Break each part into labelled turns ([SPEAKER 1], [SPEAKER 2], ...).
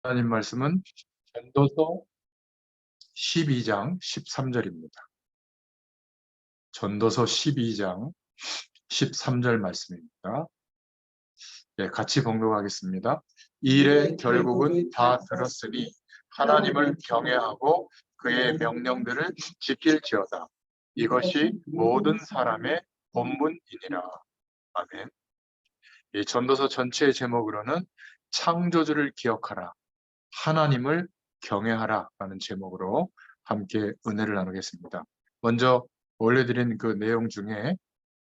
[SPEAKER 1] 하나님 말씀은 전도서 12장 13절입니다. 전도서 12장 13절 말씀입니다. 네, 같이 봉독하겠습니다. 이 일의 결국은 다 들었으니 하나님을 경외하고 그의 명령들을 지킬지어다. 이것이 모든 사람의 본분이니라. 아멘. 이 전도서 전체의 제목으로는 창조주를 기억하라, 하나님을 경외하라 라는 제목으로 함께 은혜를 나누겠습니다. 먼저 올려드린 그 내용 중에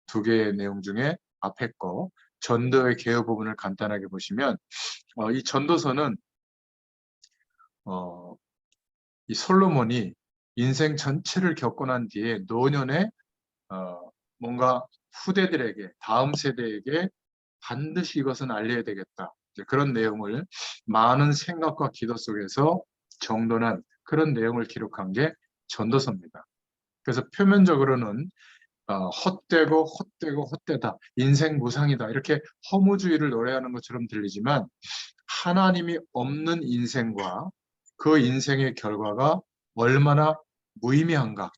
[SPEAKER 1] 두 개의 내용 중에 앞에 거 전도의 개요 부분을 간단하게 보시면 이 전도서는 이 솔로몬이 인생 전체를 겪고 난 뒤에 노년에 뭔가 후대들에게, 다음 세대에게 반드시 이것은 알려야 되겠다, 그런 내용을 많은 생각과 기도 속에서 정돈한 그런 내용을 기록한 게 전도서입니다. 그래서 표면적으로는 헛되다, 인생 무상이다, 이렇게 허무주의를 노래하는 것처럼 들리지만 하나님이 없는 인생과 그 인생의 결과가 얼마나 무의미한가,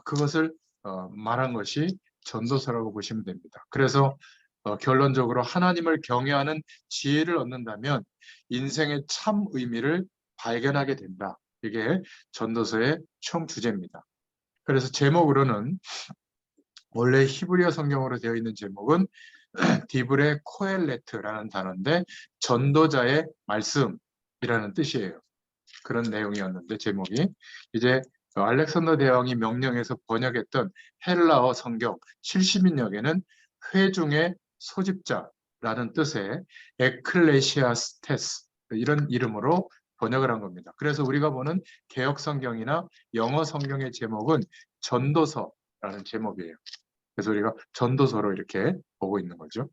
[SPEAKER 1] 그것을 말한 것이 전도서라고 보시면 됩니다. 그래서 결론적으로 하나님을 경외하는 지혜를 얻는다면 인생의 참 의미를 발견하게 된다. 이게 전도서의 총 주제입니다. 그래서 제목으로는 원래 히브리어 성경으로 되어 있는 제목은 디브레 코엘레트라는 단어인데 전도자의 말씀이라는 뜻이에요. 그런 내용이었는데 제목이 이제 알렉산더 대왕이 명령해서 번역했던 헬라어 성경 70인역에는 회중의 소집자라는 뜻의 에클레시아스테스, 이런 이름으로 번역을 한 겁니다. 그래서 우리가 보는 개역 성경이나 영어 성경의 제목은 전도서라는 제목이에요. 그래서 우리가 전도서로 이렇게 보고 있는 거죠.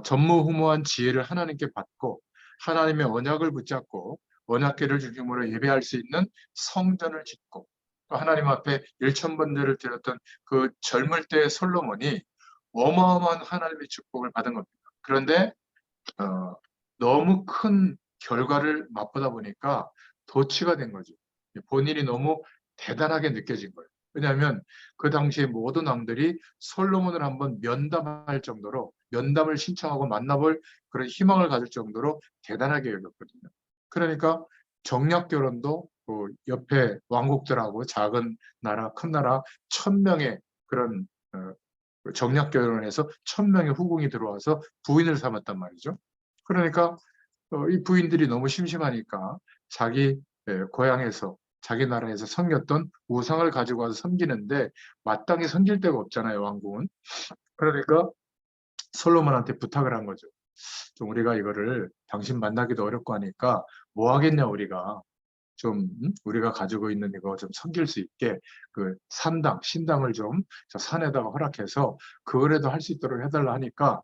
[SPEAKER 1] 전무후무한 지혜를 하나님께 받고 하나님의 언약을 붙잡고 언약궤를 중심으로 예배할 수 있는 성전을 짓고 또 하나님 앞에 일천번제를 드렸던 그 젊을 때의 솔로몬이 어마어마한 하나님의 축복을 받은 겁니다. 그런데 너무 큰 결과를 맛보다 보니까 도취가 된 거죠. 본인이 너무 대단하게 느껴진 거예요. 왜냐하면 그 당시에 모든 왕들이 솔로몬을 한번 면담할 정도로, 면담을 신청하고 만나볼 그런 희망을 가질 정도로 대단하게 여겼거든요. 그러니까 정략 결혼도 그 옆에 왕국들하고 작은 나라, 큰 나라 1000명의 그런 정략 결혼을 해서 1000명의 후궁이 들어와서 부인을 삼았단 말이죠. 그러니까 이 부인들이 너무 심심하니까 자기 고향에서, 자기 나라에서 섬겼던 우상을 가지고 와서 섬기는데 마땅히 섬길 데가 없잖아요, 왕궁은. 그러니까 솔로몬한테 부탁을 한 거죠. 좀 우리가 이거를 당신 만나기도 어렵고 하니까 뭐 하겠냐, 우리가 좀 우리가 가지고 있는 이거 좀 섬길 수 있게 그 신당을 좀 저 산에다가 허락해서 그거라도 할 수 있도록 해달라 하니까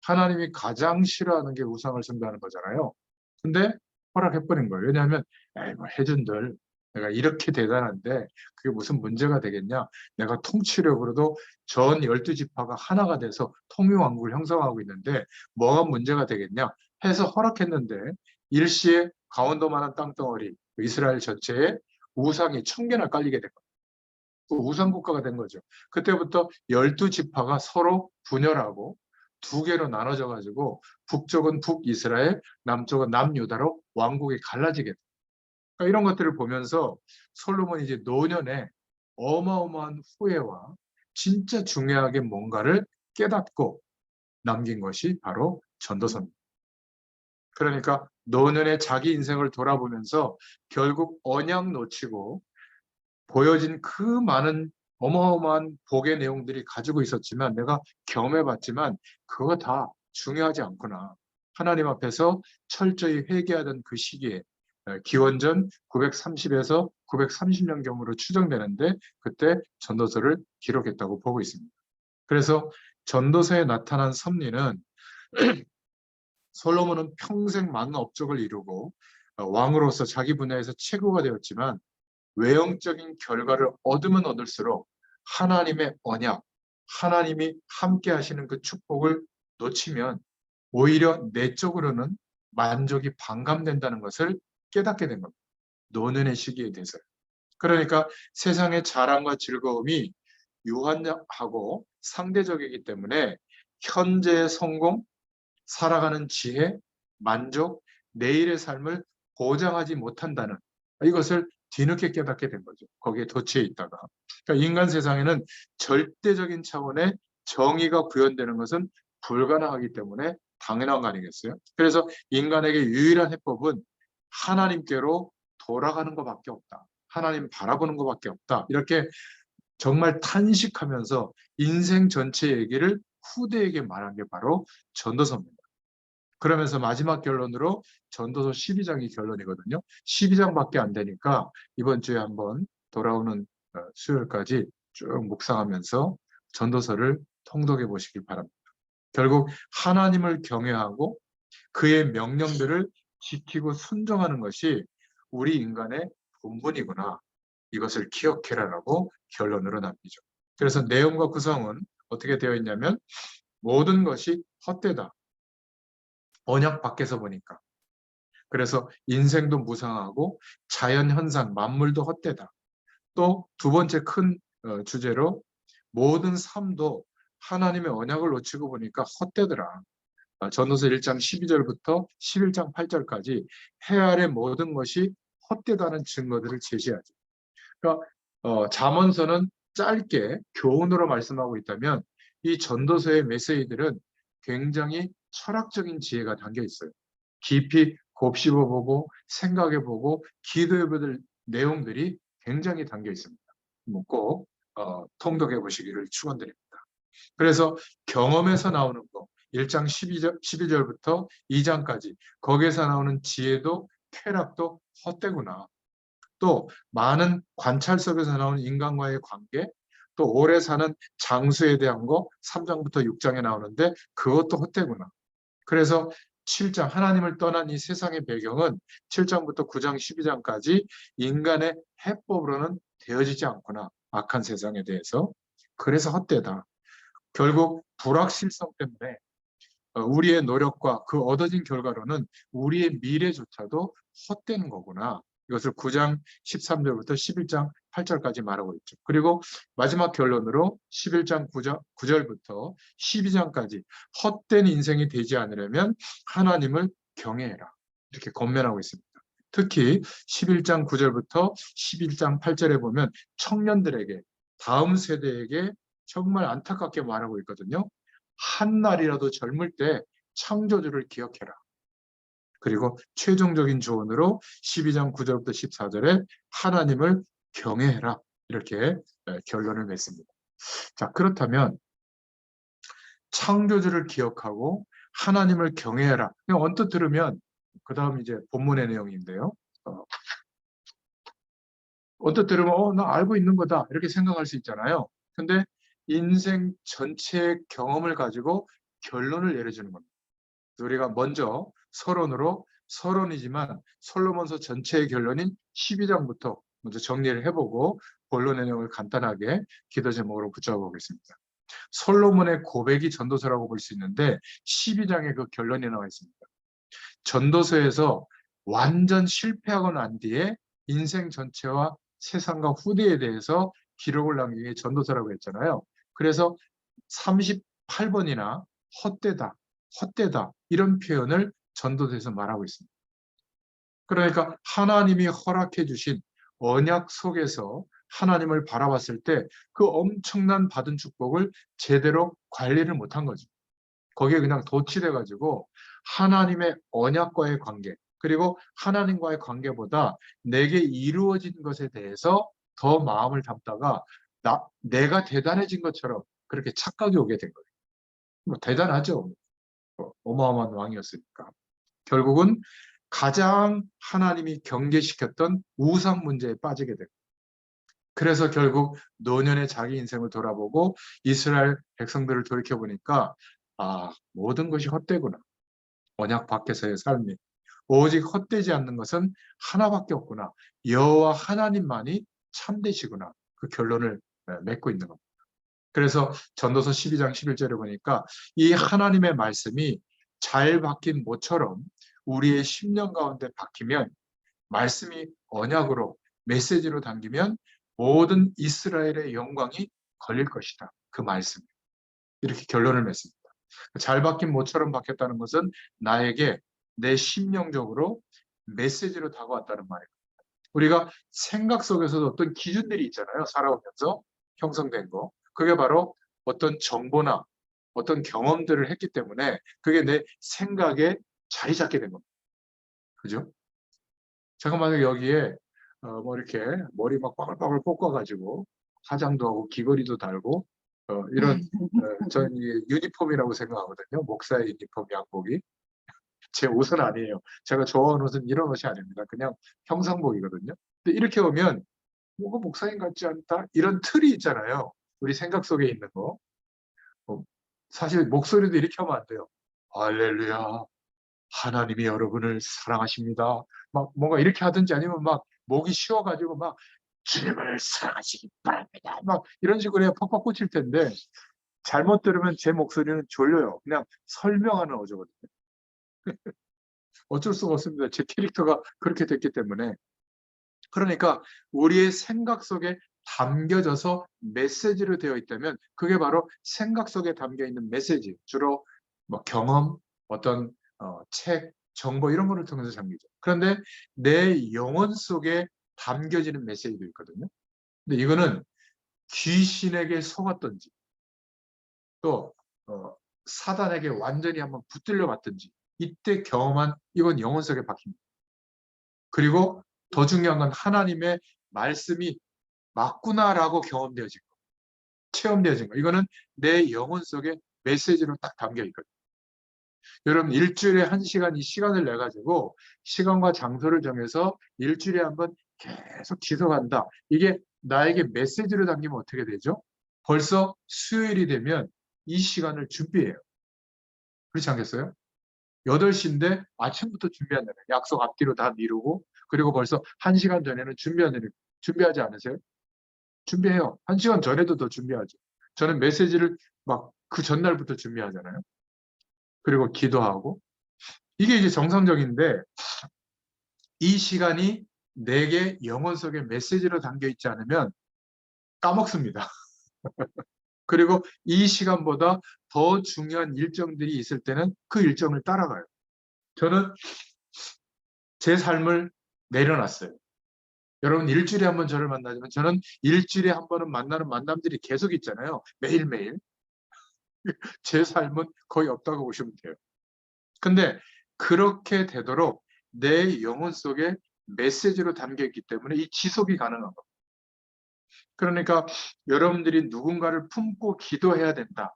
[SPEAKER 1] 하나님이 가장 싫어하는 게 우상을 숭배하는 거잖아요. 근데 허락해버린 거예요. 왜냐하면 에이, 뭐 해준들, 내가 이렇게 대단한데 그게 무슨 문제가 되겠냐. 내가 통치력으로도 전 12지파가 하나가 돼서 통일왕국을 형성하고 있는데 뭐가 문제가 되겠냐 해서 허락했는데 일시에 강원도만한 땅덩어리, 이스라엘 전체에 우상이 1000개나 깔리게 된 거예요. 우상국가가 된 거죠. 그때부터 12지파가 서로 분열하고 두 개로 나눠져 가지고 북쪽은 북이스라엘, 남쪽은 남유다로 왕국이 갈라지게 돼요. 그러니까 이런 것들을 보면서 솔로몬이 이제 노년에 어마어마한 후회와 진짜 중요하게 뭔가를 깨닫고 남긴 것이 바로 전도서입니다. 그러니까 노년에 자기 인생을 돌아보면서 결국 언약 놓치고 보여진 그 많은 어마어마한 복의 내용들이 가지고 있었지만 내가 경험해봤지만 그거 다 중요하지 않구나. 하나님 앞에서 철저히 회개하던 그 시기에 기원전 930에서 930년경으로 추정되는데 그때 전도서를 기록했다고 보고 있습니다. 그래서 전도서에 나타난 섭리는 솔로몬은 평생 많은 업적을 이루고 왕으로서 자기 분야에서 최고가 되었지만 외형적인 결과를 얻으면 얻을수록 하나님의 언약, 하나님이 함께 하시는 그 축복을 놓치면 오히려 내적으로는 만족이 반감된다는 것을 깨닫게 된 겁니다. 노년의 시기에 대해서. 그러니까 세상의 자랑과 즐거움이 유한하고 상대적이기 때문에 현재의 성공, 살아가는 지혜, 만족, 내일의 삶을 보장하지 못한다는 이것을 뒤늦게 깨닫게 된 거죠. 거기에 도취해 있다가. 그러니까 인간 세상에는 절대적인 차원의 정의가 구현되는 것은 불가능하기 때문에 당연한 거 아니겠어요? 그래서 인간에게 유일한 해법은 하나님께로 돌아가는 것밖에 없다. 하나님 바라보는 것밖에 없다. 이렇게 정말 탄식하면서 인생 전체 얘기를 후대에게 말한 게 바로 전도서입니다. 그러면서 마지막 결론으로 전도서 12장이 결론이거든요. 12장밖에 안 되니까 이번 주에 한번 돌아오는 수요일까지 쭉 묵상하면서 전도서를 통독해 보시길 바랍니다. 결국 하나님을 경외하고 그의 명령들을 지키고 순종하는 것이 우리 인간의 본분이구나. 이것을 기억해라라고 결론으로 남기죠. 그래서 내용과 구성은 어떻게 되어 있냐면 모든 것이 헛되다. 언약 밖에서 보니까. 그래서 인생도 무상하고 자연 현상, 만물도 헛되다. 또 두 번째 큰 주제로 모든 삶도 하나님의 언약을 놓치고 보니까 헛되더라. 전도서 1장 12절부터 11장 8절까지 해 아래 모든 것이 헛되다는 증거들을 제시하죠. 그러니까 잠언서는 짧게 교훈으로 말씀하고 있다면 이 전도서의 메시지들은 굉장히 철학적인 지혜가 담겨 있어요. 깊이 곱씹어보고 생각해보고 기도해볼 내용들이 굉장히 담겨 있습니다. 꼭 통독해 보시기를 축원드립니다. 그래서 경험에서 나오는 거 1장 12절부터 2장까지 거기에서 나오는 지혜도 쾌락도 헛되구나. 또 많은 관찰 속에서 나오는 인간과의 관계, 또 오래 사는 장수에 대한 거 3장부터 6장에 나오는데 그것도 헛되구나. 그래서 7장 하나님을 떠난 이 세상의 배경은 7장부터 9장 12장까지 인간의 해법으로는 되어지지 않구나. 악한 세상에 대해서. 그래서 헛되다. 결국 불확실성 때문에 우리의 노력과 그 얻어진 결과로는 우리의 미래조차도 헛되는 거구나. 이것을 9장 13절부터 11장 8절까지 말하고 있죠. 그리고 마지막 결론으로 11장 9절부터 12장까지 헛된 인생이 되지 않으려면 하나님을 경외해라. 이렇게 권면하고 있습니다. 특히 11장 9절부터 11장 8절에 보면 청년들에게, 다음 세대에게 정말 안타깝게 말하고 있거든요. 한 날이라도 젊을 때 창조주를 기억해라. 그리고 최종적인 조언으로 12장 9절부터 14절에 하나님을 경외해라. 이렇게 결론을 맺습니다. 자, 그렇다면 창조주를 기억하고 하나님을 경외해라. 그냥 언뜻 들으면 그 다음 이제 본문의 내용인데요. 언뜻 들으면 나 알고 있는 거다 이렇게 생각할 수 있잖아요. 근데 인생 전체의 경험을 가지고 결론을 내려주는 겁니다. 우리가 먼저 서론이지만 솔로몬서 전체의 결론인 12장부터 먼저 정리를 해보고 본론의 내용을 간단하게 기도 제목으로 붙여보겠습니다. 솔로몬의 고백이 전도서라고 볼 수 있는데 12장에 그 결론이 나와 있습니다. 전도서에서 완전 실패하고 난 뒤에 인생 전체와 세상과 후대에 대해서 기록을 남긴 게 전도서라고 했잖아요. 그래서 38번이나 헛되다, 헛되다 이런 표현을 전도서에서 말하고 있습니다. 그러니까 하나님이 허락해 주신 언약 속에서 하나님을 바라봤을 때 그 엄청난 받은 축복을 제대로 관리를 못한 거죠. 거기에 그냥 도취돼 가지고 하나님의 언약과의 관계, 그리고 하나님과의 관계보다 내게 이루어진 것에 대해서 더 마음을 담다가 내가 대단해진 것처럼 그렇게 착각이 오게 된 거예요. 뭐 대단하죠. 어마어마한 왕이었으니까. 결국은 가장 하나님이 경계시켰던 우상 문제에 빠지게 되고, 그래서 결국 노년의 자기 인생을 돌아보고 이스라엘 백성들을 돌이켜보니까 모든 것이 헛되구나. 언약 밖에서의 삶이 오직 헛되지 않는 것은 하나밖에 없구나. 여호와 하나님만이 참되시구나. 그 결론을 맺고 있는 겁니다. 그래서 전도서 12장 11절에 보니까 이 하나님의 말씀이 잘 박힌 모처럼 우리의 심령 가운데 박히면, 말씀이 언약으로 메시지로 담기면 모든 이스라엘의 영광이 걸릴 것이다. 그 말씀. 이렇게 결론을 맺습니다. 잘 박힌 모처럼 박혔다는 것은 나에게 내 심령적으로 메시지로 다가왔다는 말이에요. 우리가 생각 속에서도 어떤 기준들이 있잖아요. 살아오면서 형성된 거. 그게 바로 어떤 정보나 어떤 경험들을 했기 때문에 그게 내 생각에 자리 잡게 된 겁니다. 그죠? 제가 만약 여기에 뭐 이렇게 머리 막 빠글빠글 볶아가지고 화장도 하고 귀걸이도 달고 이런 저는 이게 유니폼이라고 생각하거든요. 목사의 유니폼 양복이. 제 옷은 아니에요. 제가 좋아하는 옷은 이런 옷이 아닙니다. 그냥 형상복이거든요. 근데 이렇게 오면 뭐가 목사님 같지 않다? 이런 틀이 있잖아요. 우리 생각 속에 있는 거. 사실 목소리도 이렇게 하면 안 돼요. 할렐루야. 하나님이 여러분을 사랑하십니다. 막 뭔가 이렇게 하든지 아니면 막 목이 쉬어가지고 막 주님을 사랑하시기 바랍니다. 막 이런 식으로 해야 퍽퍽 꽂힐 텐데 잘못 들으면 제 목소리는 졸려요. 그냥 설명하는 어조거든요. 어쩔 수가 없습니다. 제 캐릭터가 그렇게 됐기 때문에. 그러니까 우리의 생각 속에 담겨져서 메시지로 되어 있다면 그게 바로 생각 속에 담겨 있는 메시지. 주로 뭐 경험, 어떤 책, 정보 이런 거를 통해서 담기죠. 그런데 내 영혼 속에 담겨지는 메시지도 있거든요. 근데 이거는 귀신에게 속았든지 또 사단에게 완전히 한번 붙들려 봤든지 이때 경험한 이건 영혼 속에 박힙니다. 그리고 더 중요한 건 하나님의 말씀이 맞구나라고 경험되어진 거, 체험되어진 거. 이거는 내 영혼 속에 메시지로 딱 담겨 있거든요. 여러분 일주일에 1시간 이 시간을 내 가지고 시간과 장소를 정해서 일주일에 한번 계속 지속한다. 이게 나에게 메시지로 담기면 어떻게 되죠? 벌써 수요일이 되면 이 시간을 준비해요. 그렇지 않겠어요? 8시인데 아침부터 준비한다는 거예요. 약속 앞뒤로 다 미루고 그리고 벌써 1시간 전에는 준비하지 않으세요? 준비해요. 1시간 전에도 더 준비하죠. 저는 메시지를 막 그 전날부터 준비하잖아요. 그리고 기도하고. 이게 이제 정상적인데 이 시간이 내게 영혼 속에 메시지로 담겨 있지 않으면 까먹습니다. 그리고 이 시간보다 더 중요한 일정들이 있을 때는 그 일정을 따라가요. 저는 제 삶을 내려놨어요. 여러분 일주일에 한 번 저를 만나지만 저는 일주일에 한 번은 만나는 만남들이 계속 있잖아요. 매일매일. 제 삶은 거의 없다고 보시면 돼요. 근데 그렇게 되도록 내 영혼 속에 메시지로 담겨 있기 때문에 이 지속이 가능한 겁니다. 그러니까 여러분들이 누군가를 품고 기도해야 된다.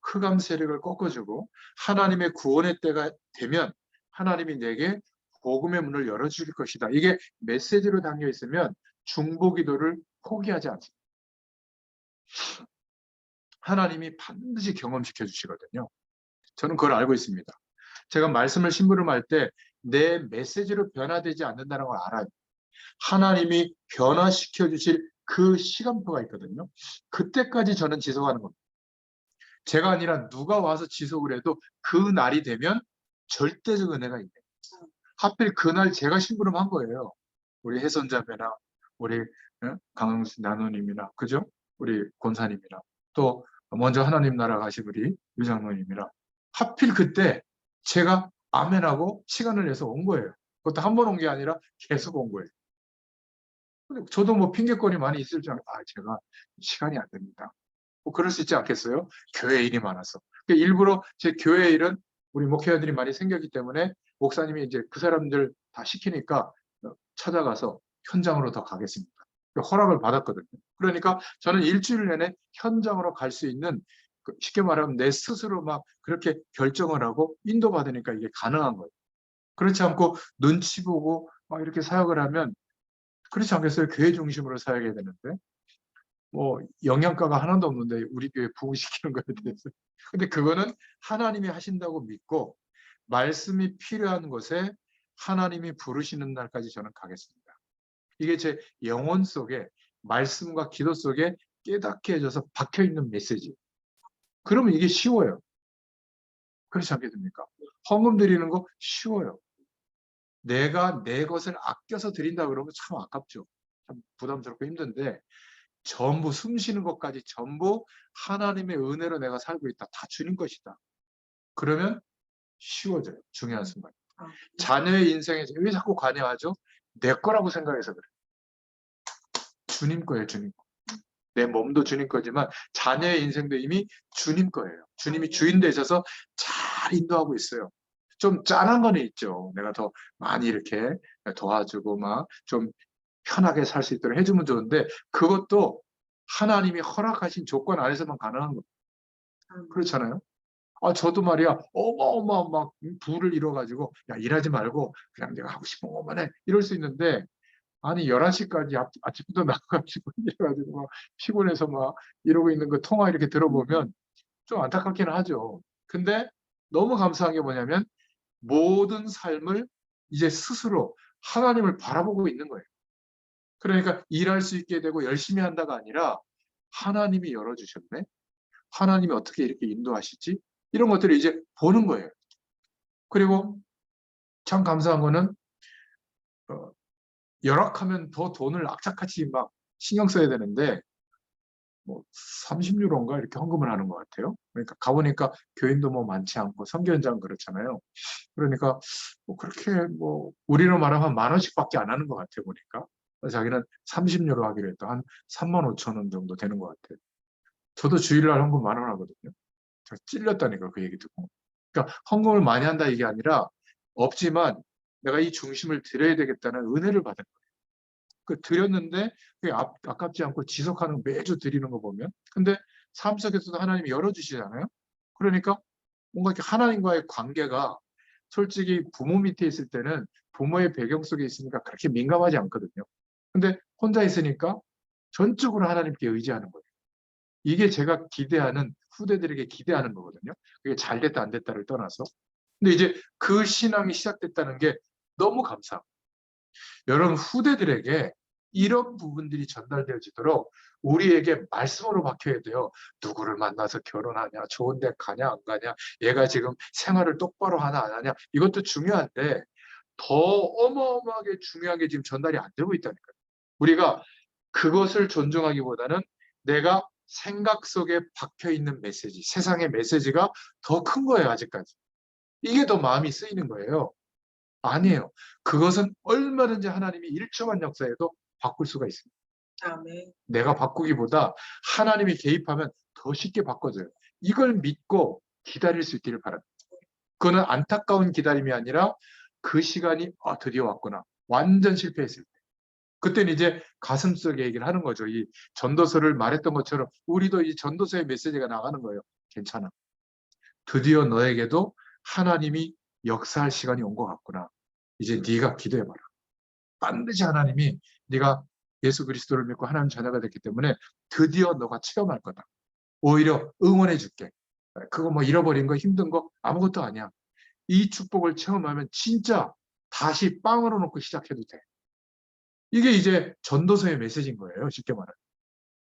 [SPEAKER 1] 흑암 세력을 꺾어주고 하나님의 구원의 때가 되면 하나님이 내게 복음의 문을 열어줄 것이다. 이게 메시지로 담겨 있으면 중보기도를 포기하지 않습니다. 하나님이 반드시 경험시켜 주시거든요. 저는 그걸 알고 있습니다. 제가 말씀을 심부름할 때 내 메시지로 변화되지 않는다는 걸 알아요. 하나님이 변화시켜 주실 그 시간표가 있거든요. 그때까지 저는 지속하는 겁니다. 제가 아니라 누가 와서 지속을 해도 그 날이 되면 절대적 은혜가 있네요. 하필 그날 제가 심부름한 거예요. 우리 혜선자매나 우리 강흥수 나누님이나 그죠? 우리 권사님이나 또 먼저 하나님 나라 가신 우리 유장로님이나 하필 그때 제가 아멘하고 시간을 내서 온 거예요. 그것도 한 번 온 게 아니라 계속 온 거예요. 저도 뭐 핑계거리 많이 있을 줄 알고 제가 시간이 안 됩니다. 뭐 그럴 수 있지 않겠어요? 교회 일이 많아서. 그러니까 일부러 제 교회 일은 우리 목회자들이 많이 생겼기 때문에 목사님이 이제 그 사람들 다 시키니까 찾아가서 현장으로 더 가겠습니다. 허락을 받았거든요. 그러니까 저는 일주일 내내 현장으로 갈 수 있는 쉽게 말하면 내 스스로 막 그렇게 결정을 하고 인도받으니까 이게 가능한 거예요. 그렇지 않고 눈치 보고 막 이렇게 사역을 하면 그렇지 않겠어요? 교회 중심으로 사역해야 되는데. 뭐 영양가가 하나도 없는데 우리 교회 부흥시키는 거에 대해서. 근데 그거는 하나님이 하신다고 믿고 말씀이 필요한 곳에 하나님이 부르시는 날까지 저는 가겠습니다. 이게 제 영혼 속에 말씀과 기도 속에 깨닫게 해줘서 박혀있는 메시지. 그러면 이게 쉬워요. 그렇지 않겠습니까? 헌금 드리는 거 쉬워요. 내가 내 것을 아껴서 드린다 그러면 참 아깝죠. 참 부담스럽고 힘든데 전부 숨 쉬는 것까지 전부 하나님의 은혜로 내가 살고 있다. 다 주님 것이다. 그러면 쉬워져요. 중요한 순간. 자녀의 인생에 왜 자꾸 관여하죠? 내 거라고 생각해서 그래. 주님 거예요, 주님 거. 내 몸도 주님 거지만 자녀의 인생도 이미 주님 거예요. 주님이 주인 되셔서 잘 인도하고 있어요. 좀 짠한 거는 있죠. 내가 더 많이 이렇게 도와주고 막 좀 편하게 살 수 있도록 해주면 좋은데 그것도 하나님이 허락하신 조건 안에서만 가능한 거예요. 그렇잖아요. 아, 저도 말이야, 어마어마 막 부를 이뤄가지고, 야, 일하지 말고, 그냥 내가 하고 싶은 것만 해. 이럴 수 있는데, 아니, 11시까지 아침부터 나가가지고, 이래가지고 막 피곤해서 막 이러고 있는 그 통화 이렇게 들어보면 좀 안타깝기는 하죠. 근데 너무 감사한 게 뭐냐면, 모든 삶을 이제 스스로 하나님을 바라보고 있는 거예요. 그러니까 일할 수 있게 되고 열심히 한다가 아니라, 하나님이 열어주셨네? 하나님이 어떻게 이렇게 인도하시지? 이런 것들을 이제 보는 거예요. 그리고 참 감사한 거는 어, 열악하면 더 돈을 악착같이 막 신경 써야 되는데 뭐 30유로인가 이렇게 헌금을 하는 것 같아요. 그러니까 가보니까 교인도 뭐 많지 않고 선교현장 그렇잖아요. 그러니까 뭐 그렇게 뭐 우리로 말하면 10,000원씩밖에 안 하는 것 같아요 보니까. 그래서 자기는 30유로 하기로 했다. 한 35,000원 정도 되는 것 같아요. 저도 주일날 헌금 10,000원 하거든요. 제가 찔렸다니까 그 얘기 듣고. 그러니까 헌금을 많이 한다 이게 아니라 없지만 내가 이 중심을 드려야 되겠다는 은혜를 받은 거예요. 그 드렸는데 그게 아깝지 않고 지속하는 매주 드리는 거 보면 근데 삶 속에서도 하나님이 열어주시잖아요. 그러니까 뭔가 이렇게 하나님과의 관계가 솔직히 부모 밑에 있을 때는 부모의 배경 속에 있으니까 그렇게 민감하지 않거든요. 근데 혼자 있으니까 전적으로 하나님께 의지하는 거예요. 이게 제가 기대하는 후대들에게 기대하는 거거든요. 그게 잘 됐다 안 됐다를 떠나서. 근데 이제 그 신앙이 시작됐다는 게 너무 감사합니다. 여러분 후대들에게 이런 부분들이 전달되어지도록 우리에게 말씀으로 박혀야 돼요. 누구를 만나서 결혼하냐, 좋은 데 가냐 안 가냐, 얘가 지금 생활을 똑바로 하나 안 하냐 이것도 중요한데 더 어마어마하게 중요한 게 지금 전달이 안 되고 있다니까요. 우리가 그것을 존중하기보다는 내가 생각 속에 박혀 있는 메시지, 세상의 메시지가 더 큰 거예요, 아직까지. 이게 더 마음이 쓰이는 거예요. 아니에요. 그것은 얼마든지 하나님이 1초만 역사해도 바꿀 수가 있습니다.
[SPEAKER 2] 아멘.
[SPEAKER 1] 내가 바꾸기보다 하나님이 개입하면 더 쉽게 바꿔져요. 이걸 믿고 기다릴 수 있기를 바랍니다. 그거는 안타까운 기다림이 아니라 그 시간이 드디어 왔구나. 완전 실패했을 때. 그때는 이제 가슴속에 얘기를 하는 거죠. 이 전도서를 말했던 것처럼 우리도 이 전도서의 메시지가 나가는 거예요. 괜찮아. 드디어 너에게도 하나님이 역사할 시간이 온 것 같구나. 이제 네가 기도해봐라. 반드시 하나님이 네가 예수 그리스도를 믿고 하나님 자녀가 됐기 때문에 드디어 너가 체험할 거다. 오히려 응원해 줄게. 그거 뭐 잃어버린 거 힘든 거 아무것도 아니야. 이 축복을 체험하면 진짜 다시 빵으로 놓고 시작해도 돼. 이게 이제 전도서의 메시지인 거예요. 쉽게 말하면.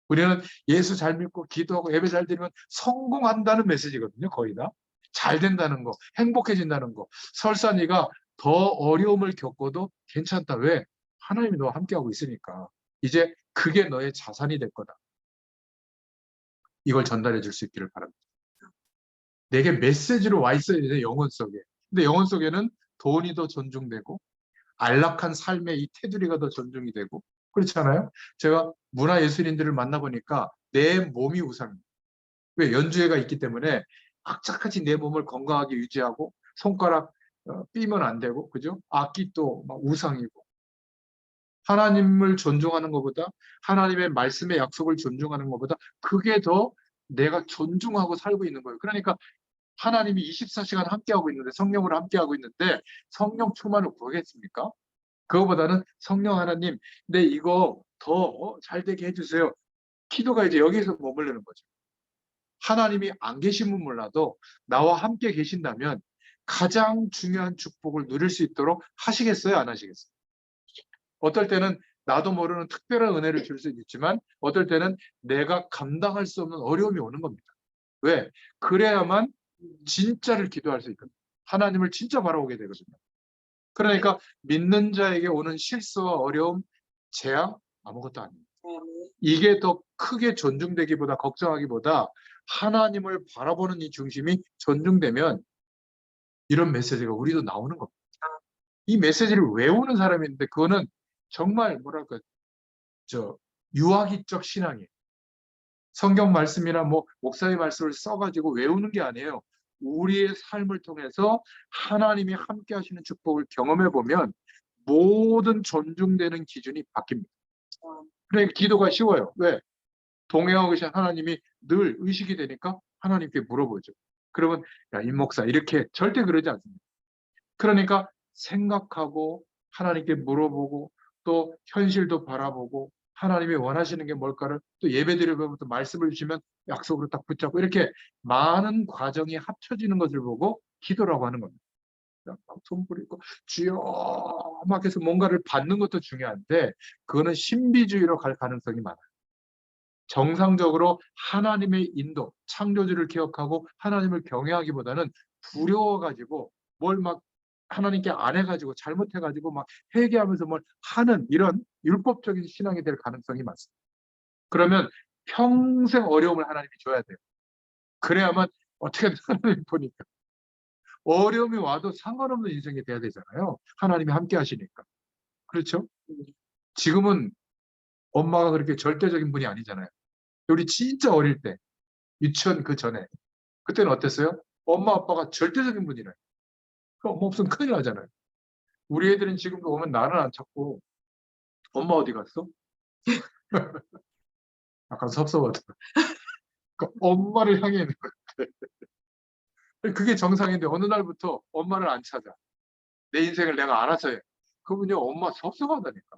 [SPEAKER 1] 우리는 예수 잘 믿고 기도하고 예배 잘 드리면 성공한다는 메시지거든요. 거의 다. 잘 된다는 거, 행복해진다는 거. 설사 네가 더 어려움을 겪어도 괜찮다. 왜? 하나님이 너와 함께하고 있으니까. 이제 그게 너의 자산이 될 거다. 이걸 전달해 줄 수 있기를 바랍니다. 내게 메시지로 와 있어야 돼, 영혼 속에. 근데 영혼 속에는 돈이 더 존중되고 안락한 삶의 이 테두리가 더 존중이 되고 그렇잖아요. 제가 문화예술인들을 만나보니까 내 몸이 우상입니다. 왜? 연주회가 있기 때문에 악착같이 내 몸을 건강하게 유지하고 손가락 삐면 안 되고 그죠? 악기 또 막 우상이고 하나님을 존중하는 것보다 하나님의 말씀의 약속을 존중하는 것보다 그게 더 내가 존중하고 살고 있는 거예요. 그러니까 하나님이 24시간 함께하고 있는데 성령으로 함께하고 있는데 성령 충만을 구하겠습니까? 그거보다는 성령 하나님, 네, 이거 더 잘 되게 해주세요. 기도가 이제 여기에서 머무르는 거죠. 하나님이 안 계시면 몰라도 나와 함께 계신다면 가장 중요한 축복을 누릴 수 있도록 하시겠어요? 안 하시겠어요? 어떨 때는 나도 모르는 특별한 은혜를 줄 수 있지만 어떨 때는 내가 감당할 수 없는 어려움이 오는 겁니다. 왜? 그래야만 진짜를 기도할 수 있거든요. 하나님을 진짜 바라보게 되거든요. 그러니까 믿는 자에게 오는 실수와 어려움, 재앙 아무것도 아닙니다. 이게 더 크게 존중되기보다 걱정하기보다 하나님을 바라보는 이 중심이 존중되면 이런 메시지가 우리도 나오는 겁니다. 이 메시지를 외우는 사람이 있는데 그거는 정말 뭐랄까 유아기적 신앙이에요. 성경 말씀이나 뭐 목사의 말씀을 써가지고 외우는 게 아니에요. 우리의 삶을 통해서 하나님이 함께 하시는 축복을 경험해 보면 모든 존중되는 기준이 바뀝니다. 그러니까 기도가 쉬워요. 왜? 동행하고 계신 하나님이 늘 의식이 되니까 하나님께 물어보죠. 그러면 야, 임 목사 이렇게 절대 그러지 않습니다. 그러니까 생각하고 하나님께 물어보고 또 현실도 바라보고 하나님이 원하시는 게 뭘까를 또 예배드리면 또 말씀을 주시면 약속으로 딱 붙잡고 이렇게 많은 과정이 합쳐지는 것을 보고 기도라고 하는 겁니다. 손 부리고 주여 막 해서 뭔가를 받는 것도 중요한데 그거는 신비주의로 갈 가능성이 많아요. 정상적으로 하나님의 인도, 창조주를 기억하고 하나님을 경외하기보다는 두려워가지고 뭘 막 하나님께 안 해가지고 잘못해가지고 막 회개하면서 뭘 하는 이런 율법적인 신앙이 될 가능성이 많습니다. 그러면 평생 어려움을 하나님이 줘야 돼요. 그래야만 어떻게든 하나님 보니까 어려움이 와도 상관없는 인생이 돼야 되잖아요. 하나님이 함께 하시니까. 그렇죠? 지금은 엄마가 그렇게 절대적인 분이 아니잖아요. 우리 진짜 어릴 때 유치원 그 전에 그때는 어땠어요? 엄마 아빠가 절대적인 분이래. 그 엄마 없으면 큰일 나잖아요. 우리 애들은 지금도 오면 나는 안 찾고 엄마 어디 갔어? 약간 섭섭하더라. 그 엄마를 향해 있는 거예요. 그게 정상인데 어느 날부터 엄마를 안 찾아. 내 인생을 내가 알아서 해. 그분요 엄마 섭섭하다니까.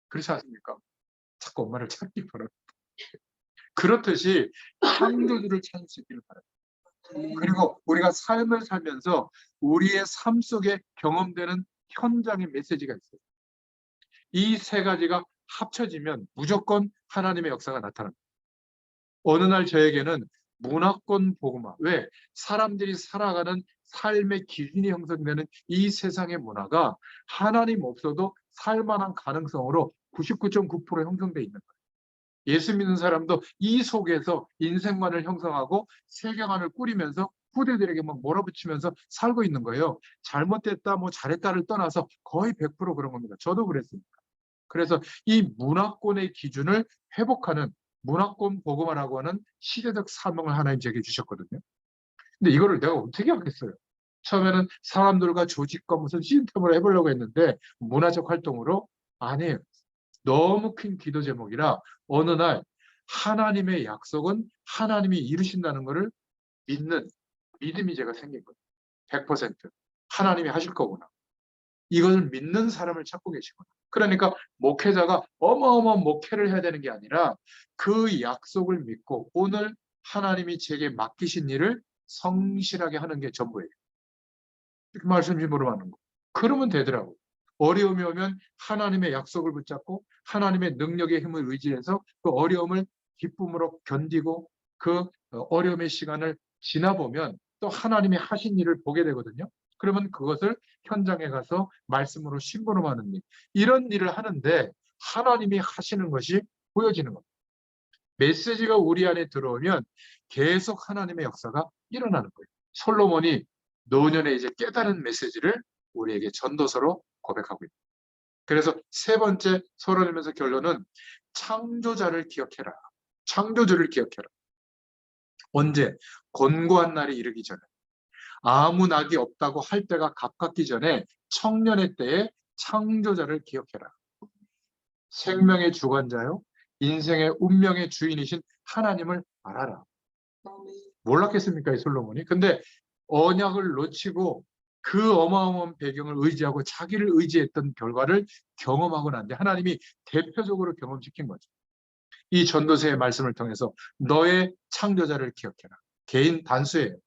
[SPEAKER 1] 그렇지 않습니까? 자꾸 엄마를 찾기 바랍니다. 그렇듯이 창조주를 찾을 수 있기를 바랍니다. 그리고 우리가 삶을 살면서 우리의 삶 속에 경험되는 현장의 메시지가 있어요. 이 세 가지가 합쳐지면 무조건 하나님의 역사가 나타납니다. 어느 날 저에게는 문화권 복음화, 왜? 사람들이 살아가는 삶의 기준이 형성되는 이 세상의 문화가 하나님 없어도 살만한 가능성으로 99.9% 형성되어 있는 거예요. 예수 믿는 사람도 이 속에서 인생관을 형성하고 세계관을 꾸리면서 후대들에게 막 몰아붙이면서 살고 있는 거예요. 잘못됐다, 뭐 잘했다를 떠나서 거의 100% 그런 겁니다. 저도 그랬습니다. 그래서 이 문화권의 기준을 회복하는 문화권 복음화라고 하는 시대적 사명을 하나님 제게 주셨거든요. 근데 이거를 내가 어떻게 하겠어요? 처음에는 사람들과 조직과 무슨 시스템을 해보려고 했는데 문화적 활동으로 아니에요. 너무 큰 기도 제목이라 어느 날 하나님의 약속은 하나님이 이루신다는 것을 믿는 믿음이 제가 생긴 거예요. 100% 하나님이 하실 거구나. 이것을 믿는 사람을 찾고 계시구나. 그러니까 목회자가 어마어마한 목회를 해야 되는 게 아니라 그 약속을 믿고 오늘 하나님이 제게 맡기신 일을 성실하게 하는 게 전부예요. 이렇게 말씀으로 하는 거. 그러면 되더라고. 어려움이 오면 하나님의 약속을 붙잡고 하나님의 능력의 힘을 의지해서 그 어려움을 기쁨으로 견디고 그 어려움의 시간을 지나보면 또 하나님이 하신 일을 보게 되거든요. 그러면 그것을 현장에 가서 말씀으로 심부름하는 일. 이런 일을 하는데 하나님이 하시는 것이 보여지는 겁니다. 메시지가 우리 안에 들어오면 계속 하나님의 역사가 일어나는 거예요. 솔로몬이 노년에 이제 깨달은 메시지를 우리에게 전도서로 고백하고 있다. 그래서 세 번째 서론이면서 결론은 창조자를 기억해라. 창조주를 기억해라. 언제? 곤고한 날이 이르기 전에. 아무 낙이 없다고 할 때가 가깝기 전에 청년의 때에 창조자를 기억해라. 생명의 주관자요. 인생의 운명의 주인이신 하나님을 알아라. 몰랐겠습니까, 이 솔로몬이? 근데 언약을 놓치고 그 어마어마한 배경을 의지하고 자기를 의지했던 결과를 경험하고 난 뒤 하나님이 대표적으로 경험시킨 거죠. 이 전도서의 말씀을 통해서 너의 창조자를 기억해라. 개인 단수예요.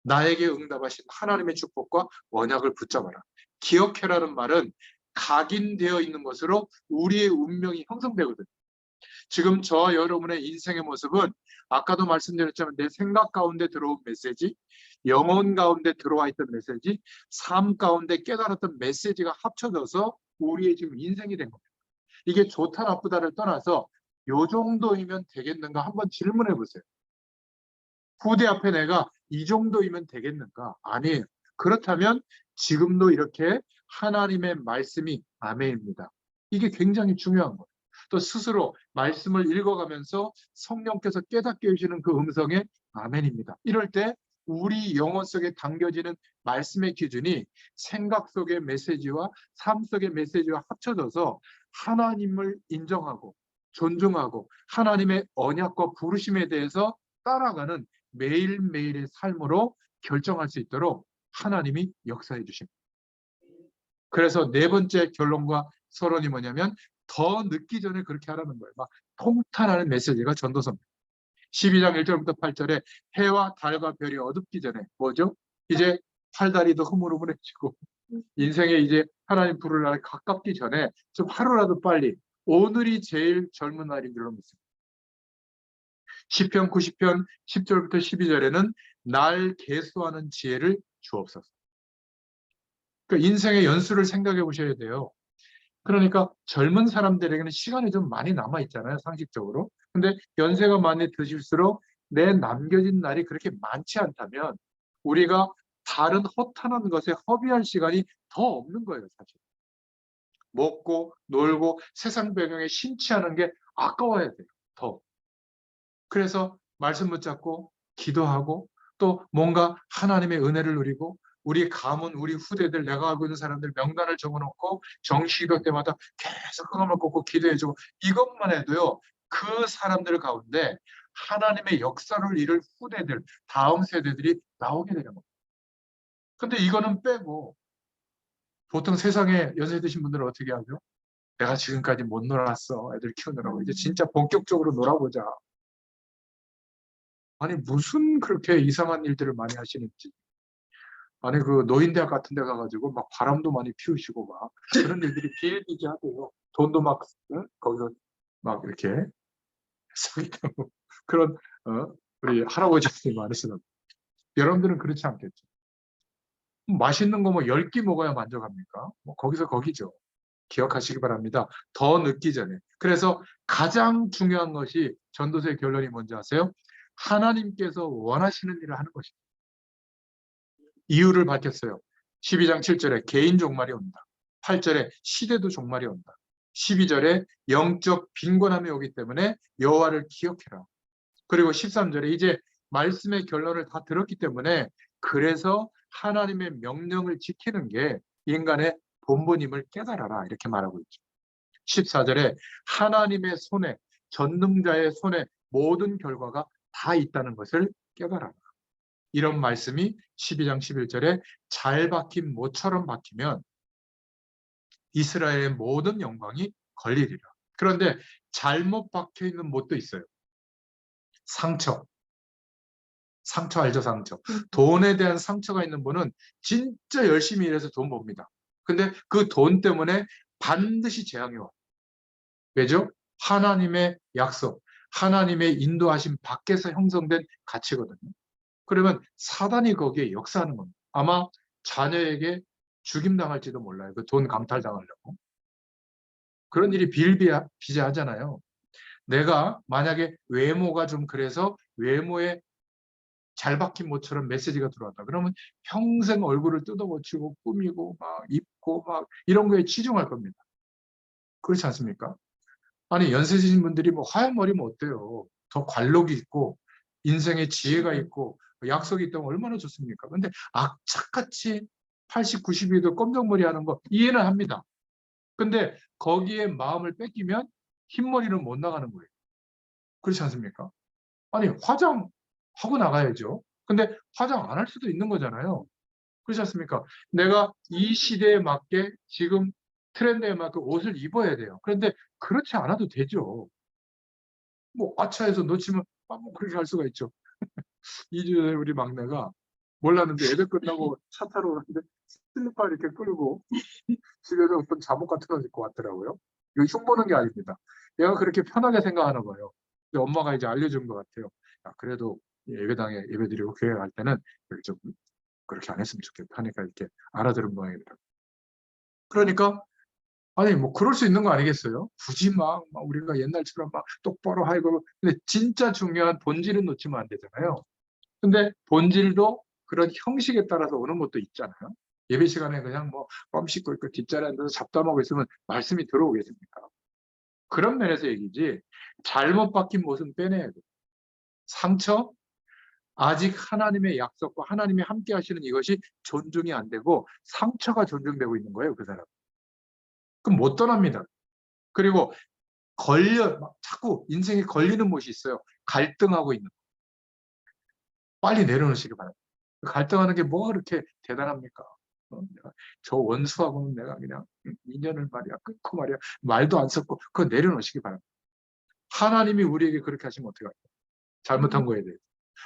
[SPEAKER 1] 나에게 응답하신 하나님의 축복과 언약을 붙잡아라. 기억해라는 말은 각인되어 있는 것으로 우리의 운명이 형성되거든요. 지금 저와 여러분의 인생의 모습은 아까도 말씀드렸지만 내 생각 가운데 들어온 메시지, 영혼 가운데 들어와 있던 메시지, 삶 가운데 깨달았던 메시지가 합쳐져서 우리의 지금 인생이 된 겁니다. 이게 좋다 나쁘다를 떠나서 요 정도이면 되겠는가 한번 질문해 보세요. 후대 앞에 내가 이 정도이면 되겠는가? 아니에요. 그렇다면 지금도 이렇게 하나님의 말씀이 아멘입니다. 이게 굉장히 중요한 거예요. 또 스스로 말씀을 읽어가면서 성령께서 깨닫게 해주시는 그 음성에 아멘입니다. 이럴 때 우리 영혼 속에 담겨지는 말씀의 기준이 생각 속의 메시지와 삶 속의 메시지와 합쳐져서 하나님을 인정하고 존중하고 하나님의 언약과 부르심에 대해서 따라가는 매일매일의 삶으로 결정할 수 있도록 하나님이 역사해 주십니다. 그래서 네 번째 결론과 서론이 뭐냐면 더 늦기 전에 그렇게 하라는 거예요. 막 통탄하는 메시지가 전도서입니다. 12장 1절부터 8절에 해와 달과 별이 어둡기 전에 뭐죠? 이제 팔다리도 흐물흐물해지고 인생에 이제 하나님 부를 날 가깝기 전에 좀 하루라도 빨리 오늘이 제일 젊은 날인 줄로 믿습니다. 시편 90편 10절부터 12절에는 날 계수하는 지혜를 주옵소서. 그러니까 인생의 연수를 생각해 보셔야 돼요. 그러니까 젊은 사람들에게는 시간이 좀 많이 남아 있잖아요, 상식적으로. 근데 연세가 많이 드실수록 내 남겨진 날이 그렇게 많지 않다면 우리가 다른 허탄한 것에 허비할 시간이 더 없는 거예요, 사실. 먹고 놀고 세상 배경에 심취하는 게 아까워야 돼요, 더. 그래서 말씀 붙잡고 기도하고 또 뭔가 하나님의 은혜를 누리고 우리 가문, 우리 후대들, 내가 알고 있는 사람들 명단을 적어놓고 정시기도 때마다 계속 흥함을 꽂고 기도해주고 이것만 해도요. 그 사람들 가운데 하나님의 역사를 이룰 후대들, 다음 세대들이 나오게 되는 겁니다. 근데 이거는 빼고 보통 세상에 연세 드신 분들은 어떻게 하죠? 내가 지금까지 못 놀았어. 애들 키우느라고. 이제 진짜 본격적으로 놀아보자. 아니 무슨 그렇게 이상한 일들을 많이 하시는지. 아니 그 노인대학 같은 데 가가지고 막 바람도 많이 피우시고 막 그런 일들이 비일비재하대요. 돈도 막 거기서 막 이렇게 사기하고 그런 우리 할아버지들이 많으시는. 여러분들은 그렇지 않겠죠. 맛있는 거 뭐 10끼 먹어야 만족합니까? 뭐 거기서 거기죠. 기억하시기 바랍니다. 더 늦기 전에. 그래서 가장 중요한 것이 전도서의 결론이 뭔지 아세요? 하나님께서 원하시는 일을 하는 것입니다. 이유를 밝혔어요. 12장 7절에 개인 종말이 온다. 8절에 시대도 종말이 온다. 12절에 영적 빈곤함이 오기 때문에 여호와를 기억해라. 그리고 13절에 이제 말씀의 결론을 다 들었기 때문에 그래서 하나님의 명령을 지키는 게 인간의 본분임을 깨달아라 이렇게 말하고 있죠. 14절에 하나님의 손에 전능자의 손에 모든 결과가 다 있다는 것을 깨달아라. 이런 말씀이 12장 11절에 잘 박힌 모처럼 박히면 이스라엘의 모든 영광이 걸리리라. 그런데 잘못 박혀 있는 못도 있어요. 상처. 상처 알죠, 상처. 돈에 대한 상처가 있는 분은 진짜 열심히 일해서 돈 법니다. 근데 그 돈 때문에 반드시 재앙이 와요. 왜죠? 하나님의 약속, 하나님의 인도하심 밖에서 형성된 가치거든요. 그러면 사단이 거기에 역사하는 겁니다. 아마 자녀에게 죽임당할지도 몰라요. 그 돈 강탈당하려고. 그런 일이 비일비재하잖아요. 내가 만약에 외모가 좀 그래서 외모에 잘 박힌 모처럼 메시지가 들어왔다. 그러면 평생 얼굴을 뜯어고치고 꾸미고 막 입고 막 이런 거에 치중할 겁니다. 그렇지 않습니까? 아니 연세 드신 분들이 뭐 하얀 머리면 어때요? 더 관록이 있고 인생의 지혜가 있고 약속이 있다면 얼마나 좋습니까? 근데 악착같이 80, 90이도 검정머리 하는 거 이해는 합니다. 근데 거기에 마음을 뺏기면 흰머리는 못 나가는 거예요. 그렇지 않습니까? 아니 화장하고 나가야죠. 근데 화장 안 할 수도 있는 거잖아요. 그렇지 않습니까? 내가 이 시대에 맞게 지금 트렌드에 맞게 옷을 입어야 돼요. 그런데 그렇지 않아도 되죠. 뭐 아차해서 놓치면 뭐 그렇게 할 수가 있죠. 2주 전에 우리 막내가 몰랐는데 예배 끝나고 차 타러 오는데 슬리퍼 이렇게 끌고 집에서 어떤 잠옷 같은 거 입고 왔더라고요. 이거 흉보는 게 아닙니다. 얘가 그렇게 편하게 생각하나 봐요. 근데 엄마가 이제 알려준 것 같아요. 야, 그래도 예배당에 예배드리고 교회 갈 때는 좀 그렇게 안 했으면 좋겠다 하니까 이렇게 알아들은 모양이더라고요. 그러니까 아니 뭐 그럴 수 있는 거 아니겠어요? 굳이 막 우리가 옛날처럼 막 똑바로 하고, 근데 진짜 중요한 본질은 놓치면 안 되잖아요. 근데 본질도 그런 형식에 따라서 오는 것도 있잖아요. 예배 시간에 그냥 뭐 껌 씹고 있고 뒷자리에 앉아서 잡담하고 있으면 말씀이 들어오겠습니까? 그런 면에서 얘기지, 잘못 박힌 모습 빼내야 돼. 상처, 아직 하나님의 약속과 하나님이 함께 하시는 이것이 존중이 안 되고 상처가 존중되고 있는 거예요, 그 사람. 그럼 못 떠납니다. 그리고 자꾸 인생에 걸리는 못이 있어요. 갈등하고 있는 거. 빨리 내려놓으시기 바랍니다. 갈등하는 게 뭐가 그렇게 대단합니까? 저 원수하고는 내가 그냥 인연을 말이야 끊고 말이야 말도 안 섞고 그거 내려놓으시기 바랍니다. 하나님이 우리에게 그렇게 하시면 어떡해요? 잘못한 거에 대해서.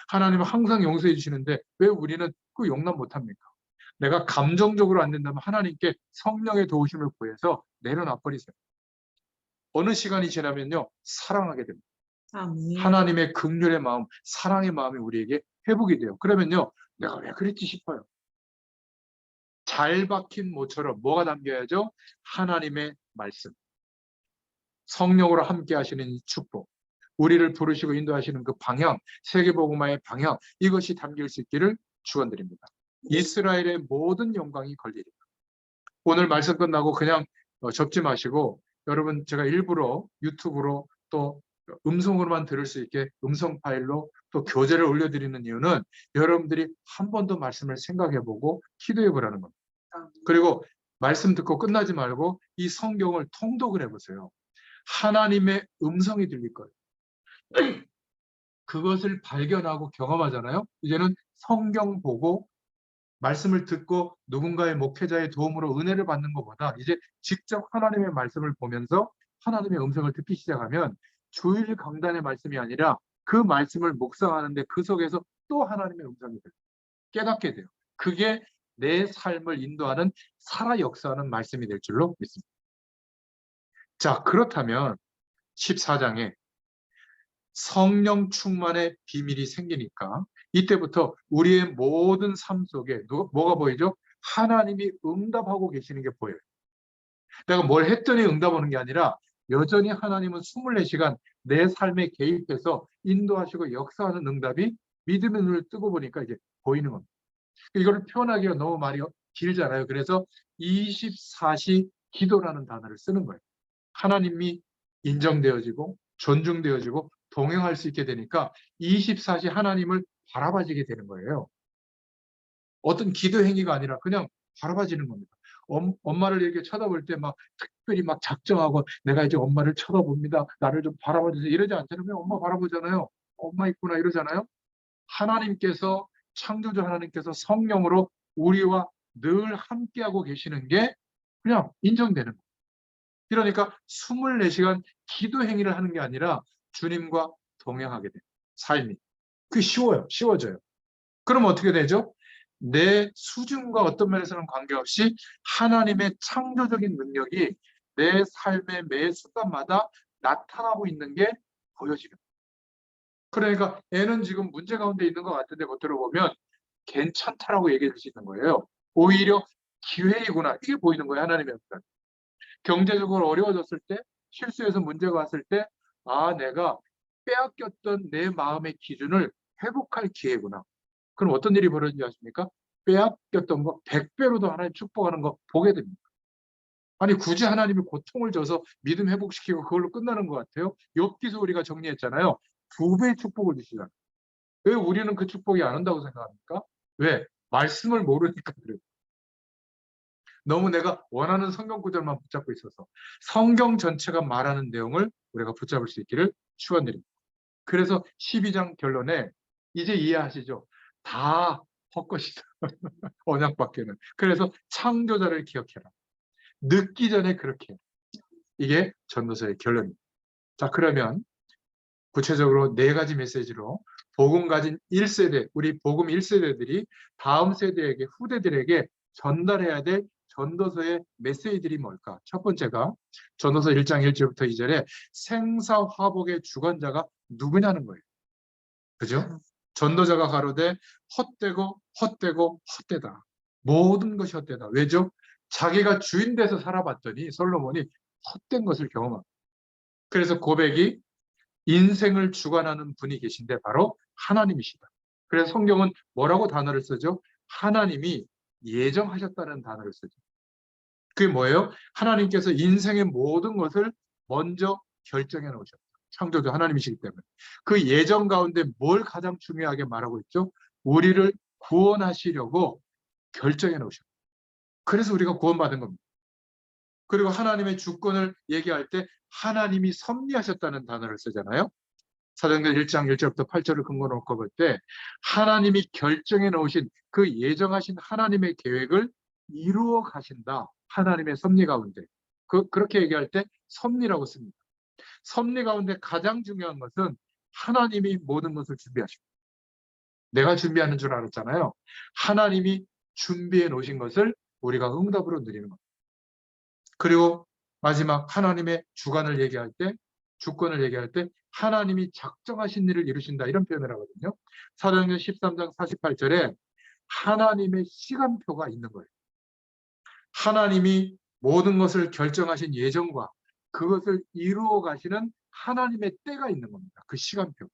[SPEAKER 1] 하나님은 항상 용서해 주시는데 왜 우리는 그 용납 못합니까? 내가 감정적으로 안 된다면 하나님께 성령의 도우심을 구해서 내려놔 버리세요. 어느 시간이 지나면요 사랑하게 됩니다. 하나님의 긍휼의 마음, 사랑의 마음이 우리에게 회복이 돼요. 그러면요 내가 왜 그랬지 싶어요. 잘 박힌 모처럼 뭐가 담겨야죠? 하나님의 말씀, 성령으로 함께 하시는 이 축복, 우리를 부르시고 인도하시는 그 방향, 세계복음화의 방향, 이것이 담길 수 있기를 축원드립니다. 이스라엘의 모든 영광이 걸리리라. 오늘 말씀 끝나고 그냥 접지 마시고, 여러분 제가 일부러 유튜브로 또 음성으로만 들을 수 있게 음성 파일로 또 교재를 올려드리는 이유는 여러분들이 한 번 더 말씀을 생각해보고 기도해보라는 겁니다. 그리고 말씀 듣고 끝나지 말고 이 성경을 통독을 해보세요. 하나님의 음성이 들릴 거예요. 그것을 발견하고 경험하잖아요. 이제는 성경 보고 말씀을 듣고 누군가의 목회자의 도움으로 은혜를 받는 것보다 이제 직접 하나님의 말씀을 보면서 하나님의 음성을 듣기 시작하면 주일 강단의 말씀이 아니라 그 말씀을 묵상하는데 그 속에서 또 하나님의 음성이 들려요. 깨닫게 돼요. 그게 내 삶을 인도하는 살아 역사하는 말씀이 될 줄로 믿습니다. 자, 그렇다면 14장에 성령 충만의 비밀이 생기니까 이때부터 우리의 모든 삶 속에 뭐가 보이죠? 하나님이 응답하고 계시는 게 보여요. 내가 뭘 했더니 응답하는 게 아니라 여전히 하나님은 24시간 내 삶에 개입해서 인도하시고 역사하는 응답이 믿음의 눈을 뜨고 보니까 이제 보이는 겁니다. 이걸 표현하기가 너무 말이 길잖아요. 그래서 24시 기도라는 단어를 쓰는 거예요. 하나님이 인정되어지고 존중되어지고 동행할 수 있게 되니까 24시 하나님을 바라봐지게 되는 거예요. 어떤 기도 행위가 아니라 그냥 바라봐지는 겁니다. 엄마를 이렇게 쳐다볼 때 막 특별히 막 작정하고 내가 이제 엄마를 쳐다봅니다. 나를 좀 바라봐주세요. 이러지 않잖아요. 그냥 엄마 바라보잖아요. 엄마 있구나 이러잖아요. 하나님께서, 창조주 하나님께서 성령으로 우리와 늘 함께하고 계시는 게 그냥 인정되는 거예요. 그러니까 24시간 기도 행위를 하는 게 아니라 주님과 동행하게 돼요. 삶이. 그게 쉬워져요. 그럼 어떻게 되죠? 내 수준과 어떤 면에서는 관계없이 하나님의 창조적인 능력이 내 삶의 매 순간마다 나타나고 있는 게 보여지는 거예요. 그러니까 애는 지금 문제 가운데 있는 것 같은데 겉으로 보면 괜찮다라고 얘기해 줄 수 있는 거예요. 오히려 기회이구나. 이게 보이는 거예요. 하나님의 역사. 경제적으로 어려워졌을 때, 실수해서 문제가 왔을 때, 아, 내가 빼앗겼던 내 마음의 기준을 회복할 기회구나. 그럼 어떤 일이 벌어지는지 아십니까? 빼앗겼던 거 100배로 더 하나님 축복하는 거 보게 됩니다. 아니 굳이 하나님이 고통을 줘서 믿음 회복시키고 그걸로 끝나는 것 같아요? 욥기서 우리가 정리했잖아요. 2배의 축복을 주시잖아요. 왜 우리는 그 축복이 안 온다고 생각합니까? 왜? 말씀을 모르니까 그래요. 너무 내가 원하는 성경 구절만 붙잡고 있어서 성경 전체가 말하는 내용을 우리가 붙잡을 수 있기를 축원드립니다. 그래서 12장 결론에 이제 이해하시죠? 다 헛것이다. 언약밖에는. 그래서 창조자를 기억해라. 늦기 전에 그렇게. 이게 전도서의 결론입니다. 자, 그러면 구체적으로 4가지 메시지로 복음 가진 1세대, 우리 복음 1세대들이 다음 세대에게, 후대들에게 전달해야 될 전도서의 메시지들이 뭘까? 첫 번째가 전도서 1장 1절부터 2절에 생사화복의 주관자가 누구냐는 거예요. 그죠? 전도자가 가로되 헛되고 헛되고 헛되다. 모든 것이 헛되다. 왜죠? 자기가 주인 돼서 살아봤더니 솔로몬이 헛된 것을 경험합니다. 그래서 고백이 인생을 주관하는 분이 계신데 바로 하나님이시다. 그래서 성경은 뭐라고 단어를 쓰죠? 하나님이 예정하셨다는 단어를 쓰죠. 그게 뭐예요? 하나님께서 인생의 모든 것을 먼저 결정해 놓으셨다. 창조주 하나님이시기 때문에. 그 예정 가운데 뭘 가장 중요하게 말하고 있죠? 우리를 구원하시려고 결정해 놓으셨다. 그래서 우리가 구원받은 겁니다. 그리고 하나님의 주권을 얘기할 때 하나님이 섭리하셨다는 단어를 쓰잖아요. 사도행전 1장 1절부터 8절을 근거로 놓고 볼 때 하나님이 결정해 놓으신 그 예정하신 하나님의 계획을 이루어 가신다. 하나님의 섭리 가운데. 그렇게 얘기할 때 섭리라고 씁니다. 섭리 가운데 가장 중요한 것은 하나님이 모든 것을 준비하시고 내가 준비하는 줄 알았잖아요. 하나님이 준비해 놓으신 것을 우리가 응답으로 누리는 겁니다. 그리고 마지막 하나님의 주관을 얘기할 때 주권을 얘기할 때 하나님이 작정하신 일을 이루신다 이런 표현을 하거든요. 사도행전 13장 48절에 하나님의 시간표가 있는 거예요. 하나님이 모든 것을 결정하신 예정과 그것을 이루어 가시는 하나님의 때가 있는 겁니다. 그 시간표.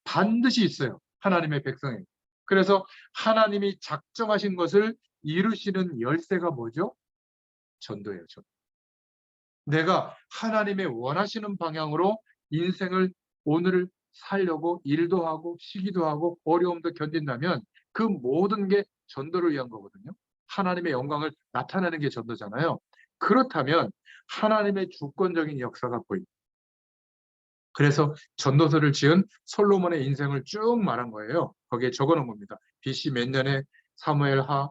[SPEAKER 1] 반드시 있어요. 하나님의 백성에게. 그래서 하나님이 작정하신 것을 이루시는 열쇠가 뭐죠? 전도예요. 전도. 내가 하나님의 원하시는 방향으로 인생을 오늘을 살려고 일도 하고 시기도 하고 어려움도 견딘다면 그 모든 게 전도를 위한 거거든요. 하나님의 영광을 나타내는 게 전도잖아요. 그렇다면 하나님의 주권적인 역사가 보입니다. 그래서 전도서를 지은 솔로몬의 인생을 쭉 말한 거예요. 거기에 적어놓은 겁니다. BC 몇 년에 사무엘하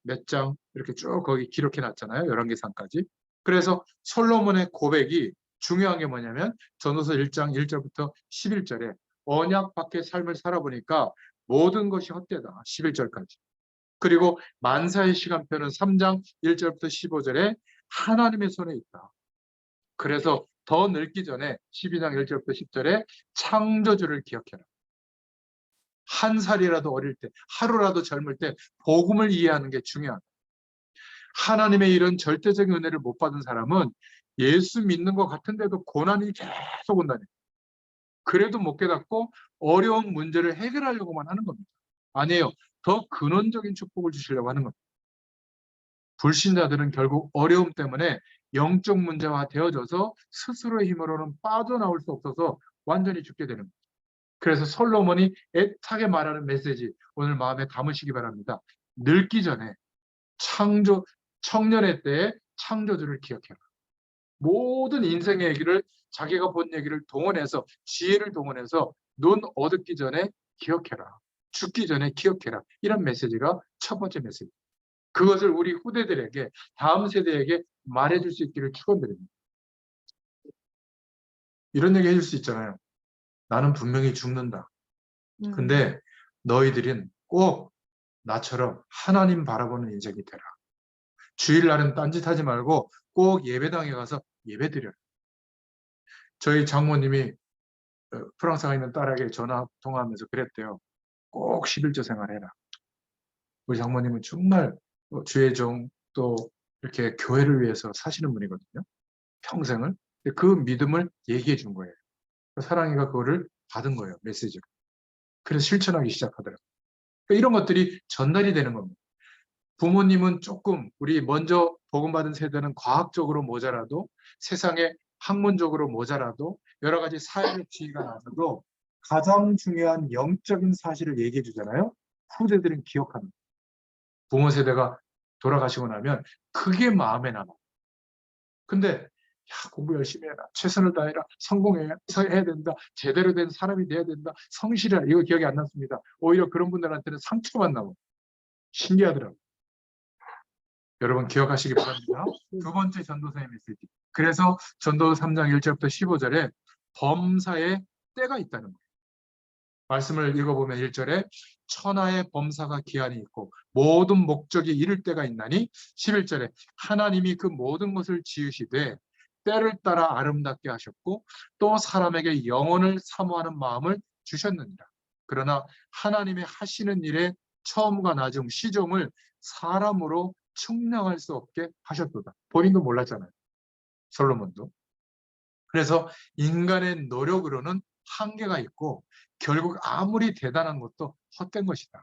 [SPEAKER 1] 몇 장 이렇게 쭉 거기 기록해 놨잖아요. 11개상까지. 그래서 솔로몬의 고백이 중요한 게 뭐냐면 전도서 1장 1절부터 11절에 언약 밖의 삶을 살아보니까 모든 것이 헛되다. 11절까지. 그리고 만사의 시간표는 3장 1절부터 15절에 하나님의 손에 있다. 그래서 더 늙기 전에 12장 1절부터 10절에 창조주를 기억해라. 한 살이라도 어릴 때, 하루라도 젊을 때 복음을 이해하는 게 중요하다. 하나님의 이런 절대적인 은혜를 못 받은 사람은 예수 믿는 것 같은데도 고난이 계속 온다니. 그래도 못 깨닫고 어려운 문제를 해결하려고만 하는 겁니다. 아니에요. 더 근원적인 축복을 주시려고 하는 겁니다. 불신자들은 결국 어려움 때문에 영적 문제화 되어져서 스스로의 힘으로는 빠져나올 수 없어서 완전히 죽게 되는 거죠. 그래서 솔로몬이 애타게 말하는 메시지 오늘 마음에 담으시기 바랍니다. 늙기 전에 청년의 때에 창조주를 기억해라. 모든 인생의 얘기를 자기가 본 얘기를 동원해서 지혜를 동원해서 눈 어둡기 전에 기억해라. 죽기 전에 기억해라. 이런 메시지가 첫 번째 메시지. 그것을 우리 후대들에게 다음 세대에게 말해줄 수 있기를 축원드립니다. 이런 얘기 해줄 수 있잖아요. 나는 분명히 죽는다. 근데 너희들은 꼭 나처럼 하나님 바라보는 인생이 되라. 주일날은 딴짓하지 말고 꼭 예배당에 가서 예배드려라. 저희 장모님이 프랑스에 있는 딸에게 전화 통화하면서 그랬대요. 꼭 11조 생활해라. 우리 장모님은 정말 주의 종 또 이렇게 교회를 위해서 사시는 분이거든요. 평생을. 그 믿음을 얘기해 준 거예요. 사랑이가 그거를 받은 거예요. 메시지를. 그래서 실천하기 시작하더라고요. 그러니까 이런 것들이 전달이 되는 겁니다. 부모님은 조금 우리 먼저 복음받은 세대는 과학적으로 모자라도 세상에 학문적으로 모자라도 여러 가지 사회적 지위가 낮아도 가장 중요한 영적인 사실을 얘기해 주잖아요. 후대들은 기억합니다. 부모 세대가 돌아가시고 나면 그게 마음에 남아. 근데 야, 공부 열심히 해라. 최선을 다해라. 성공해야 된다. 제대로 된 사람이 돼야 된다. 성실해라. 이거 기억이 안 남습니다. 오히려 그런 분들한테는 상처만 남아. 신기하더라고요. 여러분 기억하시기 바랍니다. 두 번째 전도서의 메시지. 그래서 전도 3장 1절부터 15절에 범사에 때가 있다는 거예요. 말씀을 읽어보면 1절에 천하의 범사가 기한이 있고 모든 목적이 이를 때가 있나니 11절에 하나님이 그 모든 것을 지으시되 때를 따라 아름답게 하셨고 또 사람에게 영혼을 사모하는 마음을 주셨느니라. 그러나 하나님의 하시는 일의 처음과 나중 시종을 사람으로 측량할 수 없게 하셨도다. 본인도 몰랐잖아요. 솔로몬도. 그래서 인간의 노력으로는 한계가 있고 결국 아무리 대단한 것도 헛된 것이다.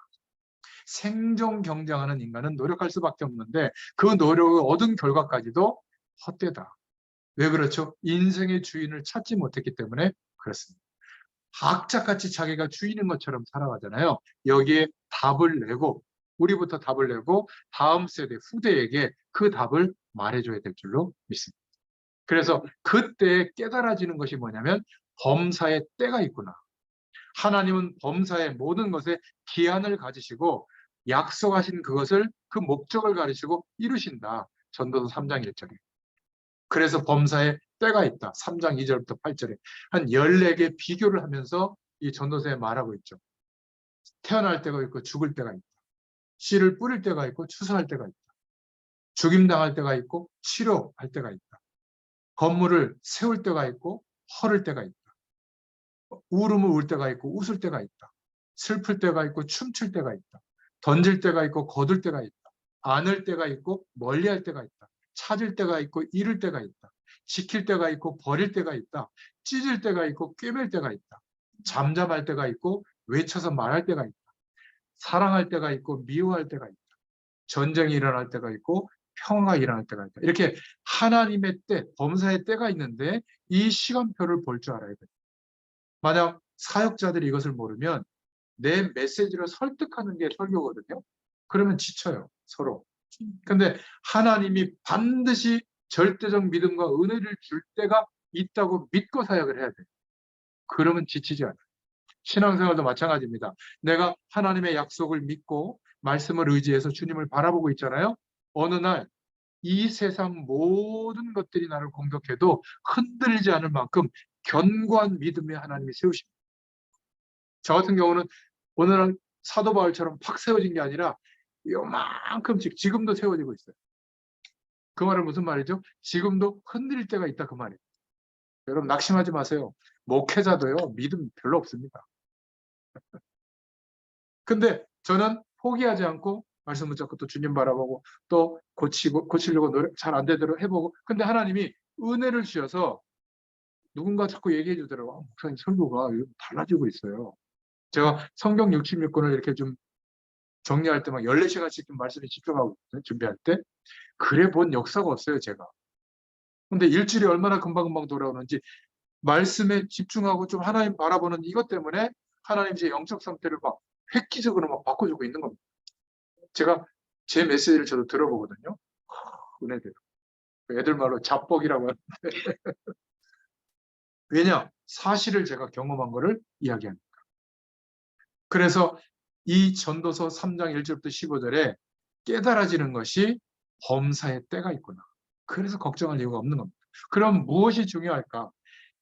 [SPEAKER 1] 생존 경쟁하는 인간은 노력할 수밖에 없는데 그 노력을 얻은 결과까지도 헛되다. 왜 그렇죠? 인생의 주인을 찾지 못했기 때문에 그렇습니다. 악착같이 자기가 주인인 것처럼 살아가잖아요. 여기에 답을 내고 우리부터 답을 내고 다음 세대 후대에게 그 답을 말해줘야 될 줄로 믿습니다. 그래서 그때 깨달아지는 것이 뭐냐면 범사의 때가 있구나. 하나님은 범사의 모든 것에 기한을 가지시고 약속하신 그것을 그 목적을 가르치고 이루신다. 전도서 3장 1절에. 그래서 범사에 때가 있다. 3장 2절부터 8절에 한 14개 비교를 하면서 이 전도서에 말하고 있죠. 태어날 때가 있고 죽을 때가 있다. 씨를 뿌릴 때가 있고 추수할 때가 있다. 죽임당할 때가 있고 치료할 때가 있다. 건물을 세울 때가 있고 헐을 때가 있다. 울음을 울 때가 있고 웃을 때가 있다. 슬플 때가 있고 춤출 때가 있다. 던질 때가 있고 거둘 때가 있다. 안을 때가 있고 멀리할 때가 있다. 찾을 때가 있고 잃을 때가 있다. 지킬 때가 있고 버릴 때가 있다. 찢을 때가 있고 꿰맬 때가 있다. 잠잠할 때가 있고 외쳐서 말할 때가 있다. 사랑할 때가 있고 미워할 때가 있다. 전쟁이 일어날 때가 있고 평화가 일어날 때가 있다. 이렇게 하나님의 때, 범사의 때가 있는데 이 시간표를 볼 줄 알아야 돼요. 만약 사역자들이 이것을 모르면 내 메시지를 설득하는 게 설교거든요. 그러면 지쳐요, 서로. 근데 하나님이 반드시 절대적 믿음과 은혜를 줄 때가 있다고 믿고 사역을 해야 돼요. 그러면 지치지 않아요. 신앙생활도 마찬가지입니다. 내가 하나님의 약속을 믿고 말씀을 의지해서 주님을 바라보고 있잖아요. 어느 날 이 세상 모든 것들이 나를 공격해도 흔들리지 않을 만큼 견고한 믿음의 하나님이 세우십니다. 저 같은 경우는 오늘은 사도 바울처럼 팍 세워진 게 아니라 요만큼씩 지금도 세워지고 있어요. 그 말은 무슨 말이죠? 지금도 흔들릴 때가 있다 그 말이에요. 여러분 낙심하지 마세요. 목회자도요 믿음 별로 없습니다. 근데 저는 포기하지 않고 말씀 붙잡고 또 주님 바라보고 또 고치려고 노력 잘 안 되도록 해보고 근데 하나님이 은혜를 주셔서 누군가 자꾸 얘기해 주더라고요. 목사님 설교가 달라지고 있어요. 제가 성경 66권을 이렇게 좀 정리할 때 막 14시간씩 좀 말씀에 집중하고 있거든요. 준비할 때. 그래 본 역사가 없어요, 제가. 근데 일주일이 얼마나 금방금방 돌아오는지 말씀에 집중하고 좀 하나님 바라보는 이것 때문에 하나님 제 영적 상태를 막 획기적으로 막 바꿔주고 있는 겁니다. 제가 제 메시지를 저도 들어보거든요. 은혜대로. 애들 말로 잡복이라고 하는데 왜냐? 사실을 제가 경험한 거를 이야기합니다. 그래서 이 전도서 3장 1절부터 15절에 깨달아지는 것이 범사의 때가 있구나. 그래서 걱정할 이유가 없는 겁니다. 그럼 무엇이 중요할까?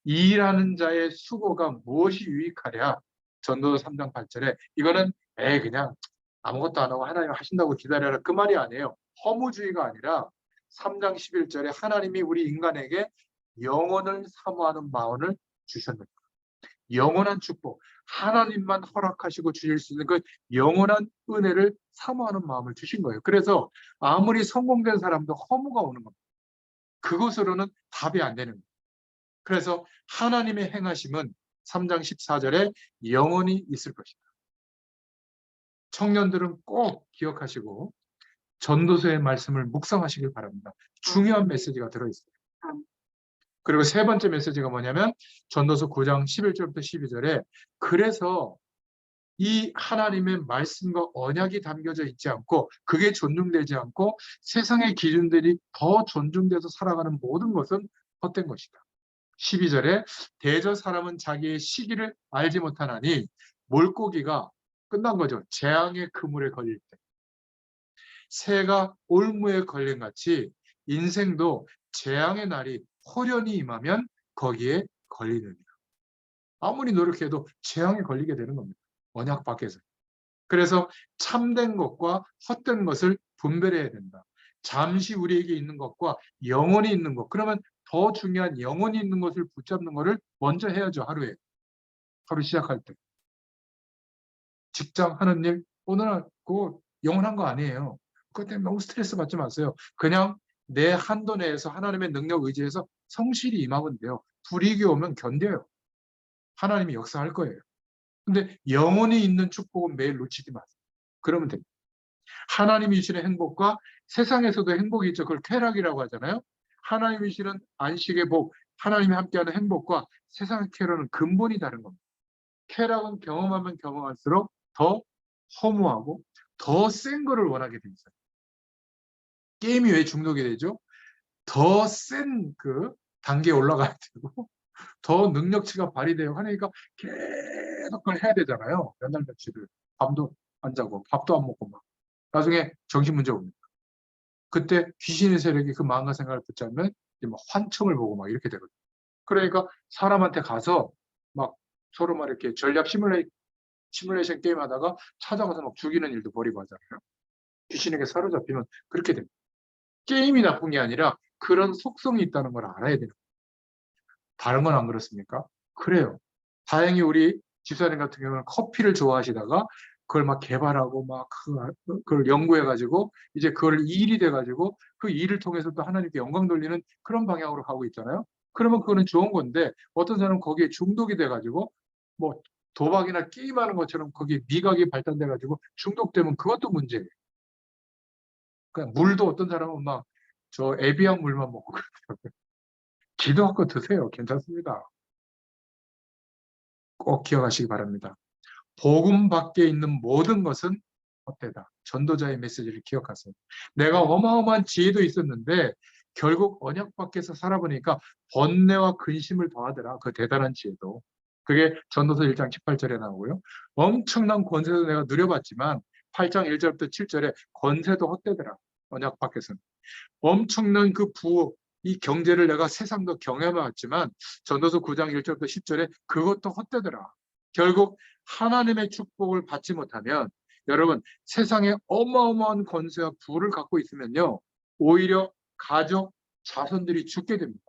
[SPEAKER 1] 일하는 자의 수고가 무엇이 유익하랴? 전도서 3장 8절에 이거는 그냥 아무것도 안 하고 하나님 하신다고 기다려라 그 말이 아니에요. 허무주의가 아니라 3장 11절에 하나님이 우리 인간에게 영혼을 사모하는 마음을 주셨는가. 영원한 축복, 하나님만 허락하시고 주실 수 있는 그 영원한 은혜를 사모하는 마음을 주신 거예요. 그래서 아무리 성공된 사람도 허무가 오는 겁니다. 그것으로는 답이 안 되는 거예요. 그래서 하나님의 행하심은 3장 14절에 영원히 있을 것이다. 청년들은 꼭 기억하시고 전도서의 말씀을 묵상하시길 바랍니다. 중요한 메시지가 들어있어요. 그리고 세 번째 메시지가 뭐냐면 전도서 9장 11절부터 12절에 그래서 이 하나님의 말씀과 언약이 담겨져 있지 않고 그게 존중되지 않고 세상의 기준들이 더 존중돼서 살아가는 모든 것은 헛된 것이다. 12절에 대저 사람은 자기의 시기를 알지 못하나니 물고기가 끝난 거죠. 재앙의 그물에 걸릴 때. 새가 올무에 걸린 같이 인생도 재앙의 날이 호련히 임하면 거기에 걸리느니라. 아무리 노력해도 재앙에 걸리게 되는 겁니다. 언약 밖에서. 그래서 참된 것과 헛된 것을 분별해야 된다. 잠시 우리에게 있는 것과 영원히 있는 것. 그러면 더 중요한 영원히 있는 것을 붙잡는 것을 먼저 해야죠. 하루에. 하루 시작할 때. 직장 하는 일, 오늘 그거 영원한 거 아니에요. 그것 때문에 너무 스트레스 받지 마세요. 그냥 내 한도 내에서 하나님의 능력 의지해서 성실히 임하면 돼요. 불이익이 오면 견뎌요. 하나님이 역사할 거예요. 근데 영원히 있는 축복은 매일 놓치지 마세요. 그러면 됩니다. 하나님이 주시는 행복과 세상에서도 행복이 있죠. 그걸 쾌락이라고 하잖아요. 하나님이 주시는 안식의 복, 하나님이 함께하는 행복과 세상의 쾌락은 근본이 다른 겁니다. 쾌락은 경험하면 경험할수록 더 허무하고 더 센 거를 원하게 돼 있어요. 게임이 왜 중독이 되죠? 더 센 그 단계에 올라가야 되고 더 능력치가 발휘돼요. 하니까 계속 그걸 해야 되잖아요. 몇 날 며칠을. 밤도 안 자고 밥도 안 먹고 막. 나중에 정신 문제 옵니다. 그때 귀신의 세력이 그 마음과 생각을 붙잡으면 이제 막 환청을 보고 막 이렇게 되거든요. 그러니까 사람한테 가서 막 서로 막 이렇게 전략 시뮬레이션 게임 하다가 찾아가서 막 죽이는 일도 벌이고 하잖아요. 귀신에게 사로잡히면 그렇게 됩니다. 게임이 나쁜 게 아니라 그런 속성이 있다는 걸 알아야 돼요. 다른 건 안 그렇습니까? 그래요. 다행히 우리 집사님 같은 경우는 커피를 좋아하시다가 그걸 막 개발하고 막 그걸 연구해가지고 이제 그걸 일이 돼가지고 그 일을 통해서 또 하나님께 영광 돌리는 그런 방향으로 가고 있잖아요. 그러면 그거는 좋은 건데 어떤 사람은 거기에 중독이 돼가지고 뭐 도박이나 게임하는 것처럼 거기에 미각이 발달돼가지고 중독되면 그것도 문제예요. 그러니까 물도 어떤 사람은 막 저 에비앙 물만 먹고 그러더라고요. 기도하고 드세요. 괜찮습니다. 꼭 기억하시기 바랍니다. 복음 밖에 있는 모든 것은 헛되다. 전도자의 메시지를 기억하세요. 내가 어마어마한 지혜도 있었는데 결국 언약 밖에서 살아보니까 번뇌와 근심을 더하더라. 그 대단한 지혜도. 그게 전도서 1장 18절에 나오고요. 엄청난 권세도 내가 누려봤지만 8장 1절부터 7절에 권세도 헛되더라. 언약 밖에서는. 엄청난 그 부호, 이 경제를 내가 세상도 경험해왔지만 전도서 9장 1절부터 10절에 그것도 헛되더라. 결국 하나님의 축복을 받지 못하면 여러분 세상에 어마어마한 권세와 부를 갖고 있으면요. 오히려 가족, 자손들이 죽게 됩니다.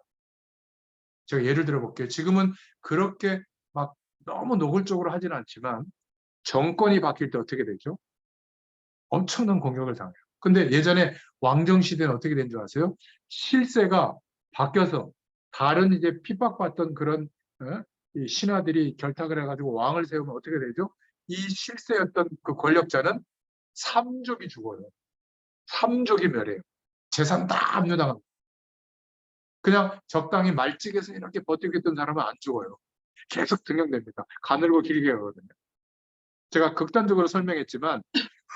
[SPEAKER 1] 제가 예를 들어 볼게요. 지금은 그렇게 막 너무 노골적으로 하지는 않지만 정권이 바뀔 때 어떻게 되죠? 엄청난 공격을 당해요. 근데 예전에 왕정 시대는 어떻게 된 줄 아세요? 실세가 바뀌어서 다른 이제 핍박받던 그런 이 신하들이 결탁을 해가지고 왕을 세우면 어떻게 되죠? 이 실세였던 그 권력자는 삼족이 죽어요. 삼족이 멸해요. 재산 다 압류당합니다. 그냥 적당히 말찍에서 이렇게 버티고 있던 사람은 안 죽어요. 계속 등용됩니다. 가늘고 길게 가거든요. 제가 극단적으로 설명했지만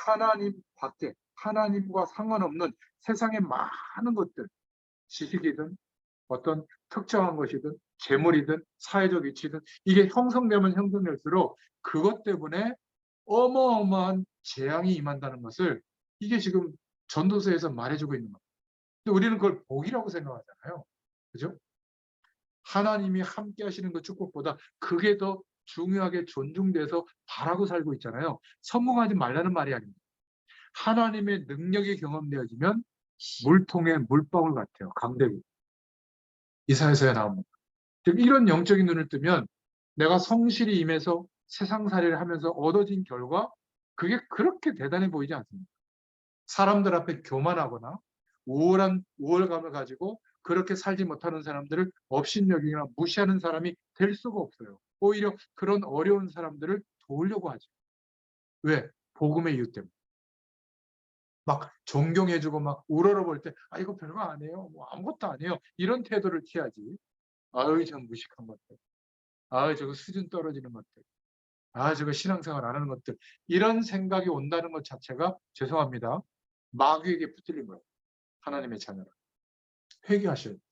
[SPEAKER 1] 하나님 밖에 하나님과 상관없는 세상의 많은 것들, 지식이든 어떤 특정한 것이든 재물이든 사회적 위치든 이게 형성되면 형성될수록 그것 때문에 어마어마한 재앙이 임한다는 것을 이게 지금 전도서에서 말해주고 있는 겁니다. 근데 우리는 그걸 복이라고 생각하잖아요. 그죠? 하나님이 함께 하시는 그 축복보다 그게 더 중요하게 존중돼서 바라고 살고 있잖아요. 성공하지 말라는 말이 아닙니다. 하나님의 능력이 경험되어지면 물통에 물방울 같아요. 강대국. 이사야서에 나옵니다. 즉 이런 영적인 눈을 뜨면 내가 성실히 임해서 세상살이를 하면서 얻어진 결과 그게 그렇게 대단해 보이지 않습니다. 사람들 앞에 교만하거나 우월감을 가지고 그렇게 살지 못하는 사람들을 업신여기거나 무시하는 사람이 될 수가 없어요. 오히려 그런 어려운 사람들을 도우려고 하죠. 왜? 복음의 이유 때문에. 막 존경해주고 막 우러러볼 때, 아, 이거 별거 아니에요. 뭐 아무것도 아니에요. 이런 태도를 취하지. 아유, 저 무식한 것들. 아, 저거 수준 떨어지는 것들. 아, 저거 신앙생활 안 하는 것들. 이런 생각이 온다는 것 자체가 죄송합니다. 마귀에게 붙들린 거예요. 하나님의 자녀라. 회개하셔야 돼요.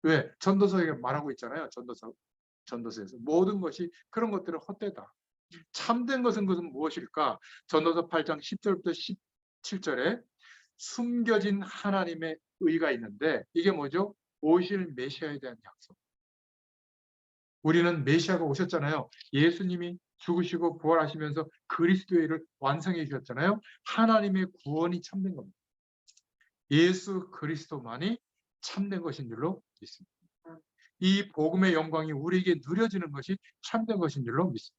[SPEAKER 1] 왜? 전도서에 말하고 있잖아요. 전도서에서. 모든 것이 그런 것들은 헛되다. 참된 것은 무엇일까? 전도서 8장 10절부터 17절에 숨겨진 하나님의 의가 있는데 이게 뭐죠? 오실 메시아에 대한 약속. 우리는 메시아가 오셨잖아요. 예수님이 죽으시고 부활하시면서 그리스도의 일을 완성해 주셨잖아요. 하나님의 구원이 참된 겁니다. 예수 그리스도만이 참된 것인 줄로 믿습니다. 이 복음의 영광이 우리에게 누려지는 것이 참된 것인 줄로 믿습니다.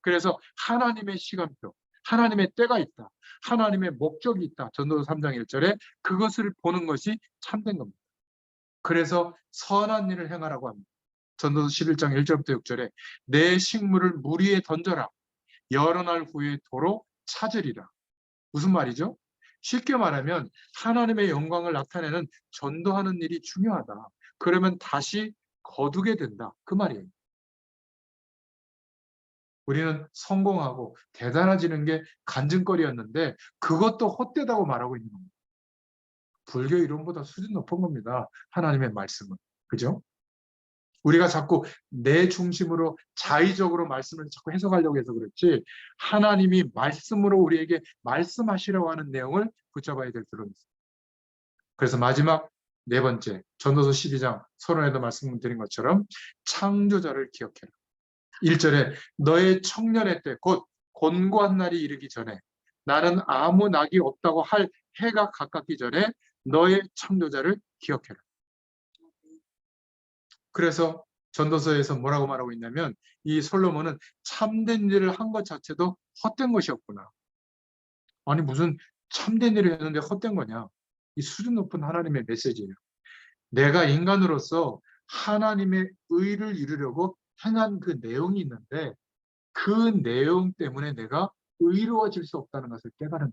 [SPEAKER 1] 그래서 하나님의 시간표, 하나님의 때가 있다. 하나님의 목적이 있다. 전도서 3장 1절에 그것을 보는 것이 참된 겁니다. 그래서 선한 일을 행하라고 합니다. 전도서 11장 1절부터 6절에 내 식물을 물 위에 던져라. 여러 날 후에 도로 찾으리라. 무슨 말이죠? 쉽게 말하면 하나님의 영광을 나타내는 전도하는 일이 중요하다. 그러면 다시 거두게 된다. 그 말이에요. 우리는 성공하고 대단해지는 게 간증거리였는데 그것도 헛되다고 말하고 있는 겁니다. 불교 이론보다 수준 높은 겁니다. 하나님의 말씀은. 그죠? 우리가 자꾸 내 중심으로 자의적으로 말씀을 자꾸 해석하려고 해서 그렇지 하나님이 말씀으로 우리에게 말씀하시려고 하는 내용을 붙잡아야 될 줄로 믿습니다. 그래서 마지막 네 번째 전도서 12장 서론에도 말씀드린 것처럼 창조자를 기억해라. 1절에 너의 청년의 때 곧 곤고한 날이 이르기 전에 나는 아무 낙이 없다고 할 해가 가깝기 전에 너의 창조자를 기억해라. 그래서 전도서에서 뭐라고 말하고 있냐면 이 솔로몬은 참된 일을 한 것 자체도 헛된 것이었구나. 아니 무슨 참된 일을 했는데 헛된 거냐. 이 수준 높은 하나님의 메시지예요. 내가 인간으로서 하나님의 의를 이루려고 행한 그 내용이 있는데 그 내용 때문에 내가 의로워질 수 없다는 것을 깨달은 거예요.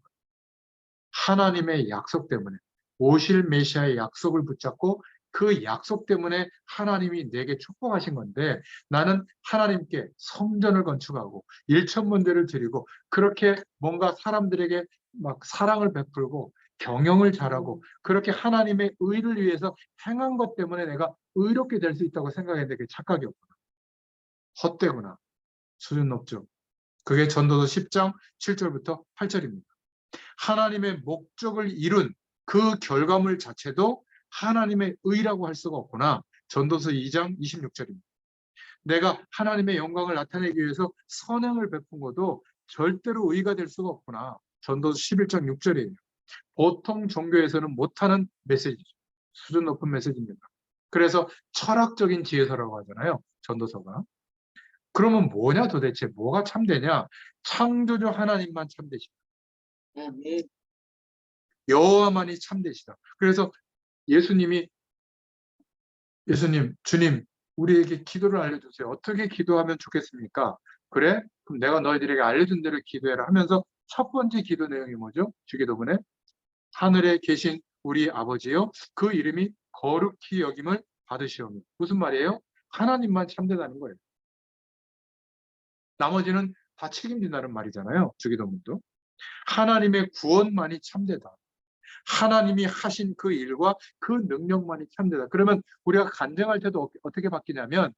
[SPEAKER 1] 하나님의 약속 때문에 오실 메시아의 약속을 붙잡고 그 약속 때문에 하나님이 내게 축복하신 건데 나는 하나님께 성전을 건축하고 일천문제를 드리고 그렇게 뭔가 사람들에게 막 사랑을 베풀고 경영을 잘하고 그렇게 하나님의 의를 위해서 행한 것 때문에 내가 의롭게 될 수 있다고 생각했는데 그게 착각이었구나. 헛되구나. 수준 높죠. 그게 전도서 10장 7절부터 8절입니다. 하나님의 목적을 이룬 그 결과물 자체도 하나님의 의라고 할 수가 없구나. 전도서 2장 26절입니다. 내가 하나님의 영광을 나타내기 위해서 선행을 베푼 것도 절대로 의가 될 수가 없구나. 전도서 11장 6절이에요. 보통 종교에서는 못하는 메시지죠. 수준 높은 메시지입니다. 그래서 철학적인 지혜서라고 하잖아요. 전도서가. 그러면 뭐냐 도대체 뭐가 참되냐? 창조주 하나님만 참되시다. 여호와만이 참되시다. 그래서 예수님, 주님, 우리에게 기도를 알려주세요. 어떻게 기도하면 좋겠습니까? 그래? 그럼 내가 너희들에게 알려준 대로 기도해라 하면서 첫 번째 기도 내용이 뭐죠? 주기도문에 하늘에 계신 우리 아버지요, 그 이름이 거룩히 여김을 받으시오며. 무슨 말이에요? 하나님만 참되다는 거예요. 나머지는 다 책임진다는 말이잖아요. 주기도문도. 하나님의 구원만이 참되다. 하나님이 하신 그 일과 그 능력만이 참되다. 그러면 우리가 간증할 때도 어떻게 바뀌냐면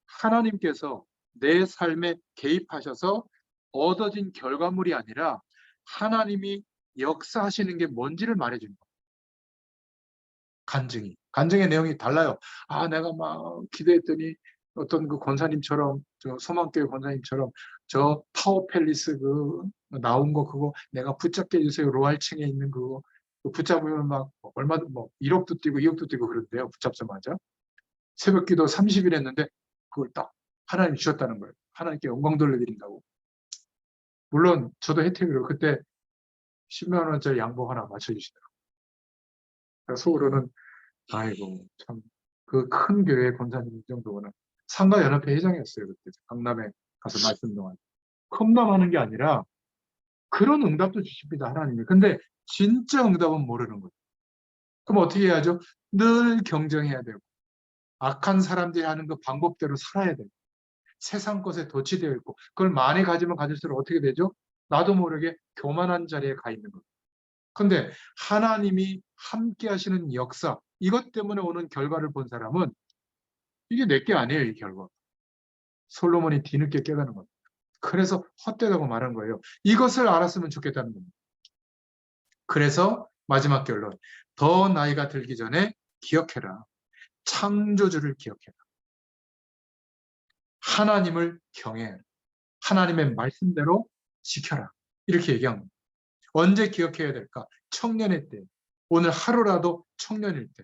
[SPEAKER 1] 하나님께서 내 삶에 개입하셔서 얻어진 결과물이 아니라 하나님이 역사하시는 게 뭔지를 말해줍니다. 간증의 내용이 달라요. 아, 내가 막 기도했더니 어떤 그 권사님처럼, 저 소망교회 권사님처럼 저 타워팰리스 그 나온 거 그거 내가 붙잡게 해주세요. 로알층에 있는 그거 붙잡으면 막 얼마든 뭐 1억도 뛰고 2억도 뛰고 그런데요. 붙잡자마자 새벽 기도 30일 했는데 그걸 딱 하나님 주셨다는 거예요. 하나님께 영광 돌려드린다고. 물론 저도 혜택으로 그때 10만 원짜리 양복 하나 맞춰주시더라고요. 속으로는 아이고 참 그 큰 교회 권사님 정도는 상가연합회 회장이었어요. 그때 강남에 가서 말씀 동안 컵남하는 게 아니라 그런 응답도 주십니다. 하나님이. 근데 진짜 응답은 모르는 거예요. 그럼 어떻게 해야죠? 늘 경쟁해야 되고 악한 사람들이 하는 그 방법대로 살아야 되고 세상 것에 도취되어 있고 그걸 많이 가지면 가질수록 어떻게 되죠? 나도 모르게 교만한 자리에 가 있는 거예요. 근데 하나님이 함께 하시는 역사 이것 때문에 오는 결과를 본 사람은 이게 내게 아니에요. 이 결과. 솔로몬이 뒤늦게 깨닫는 겁니다. 그래서 헛되다고 말한 거예요. 이것을 알았으면 좋겠다는 겁니다. 그래서 마지막 결론. 더 나이가 들기 전에 기억해라. 창조주를 기억해라. 하나님을 경외해라. 하나님의 말씀대로 지켜라. 이렇게 얘기한 겁니다. 언제 기억해야 될까? 청년의 때. 오늘 하루라도 청년일 때.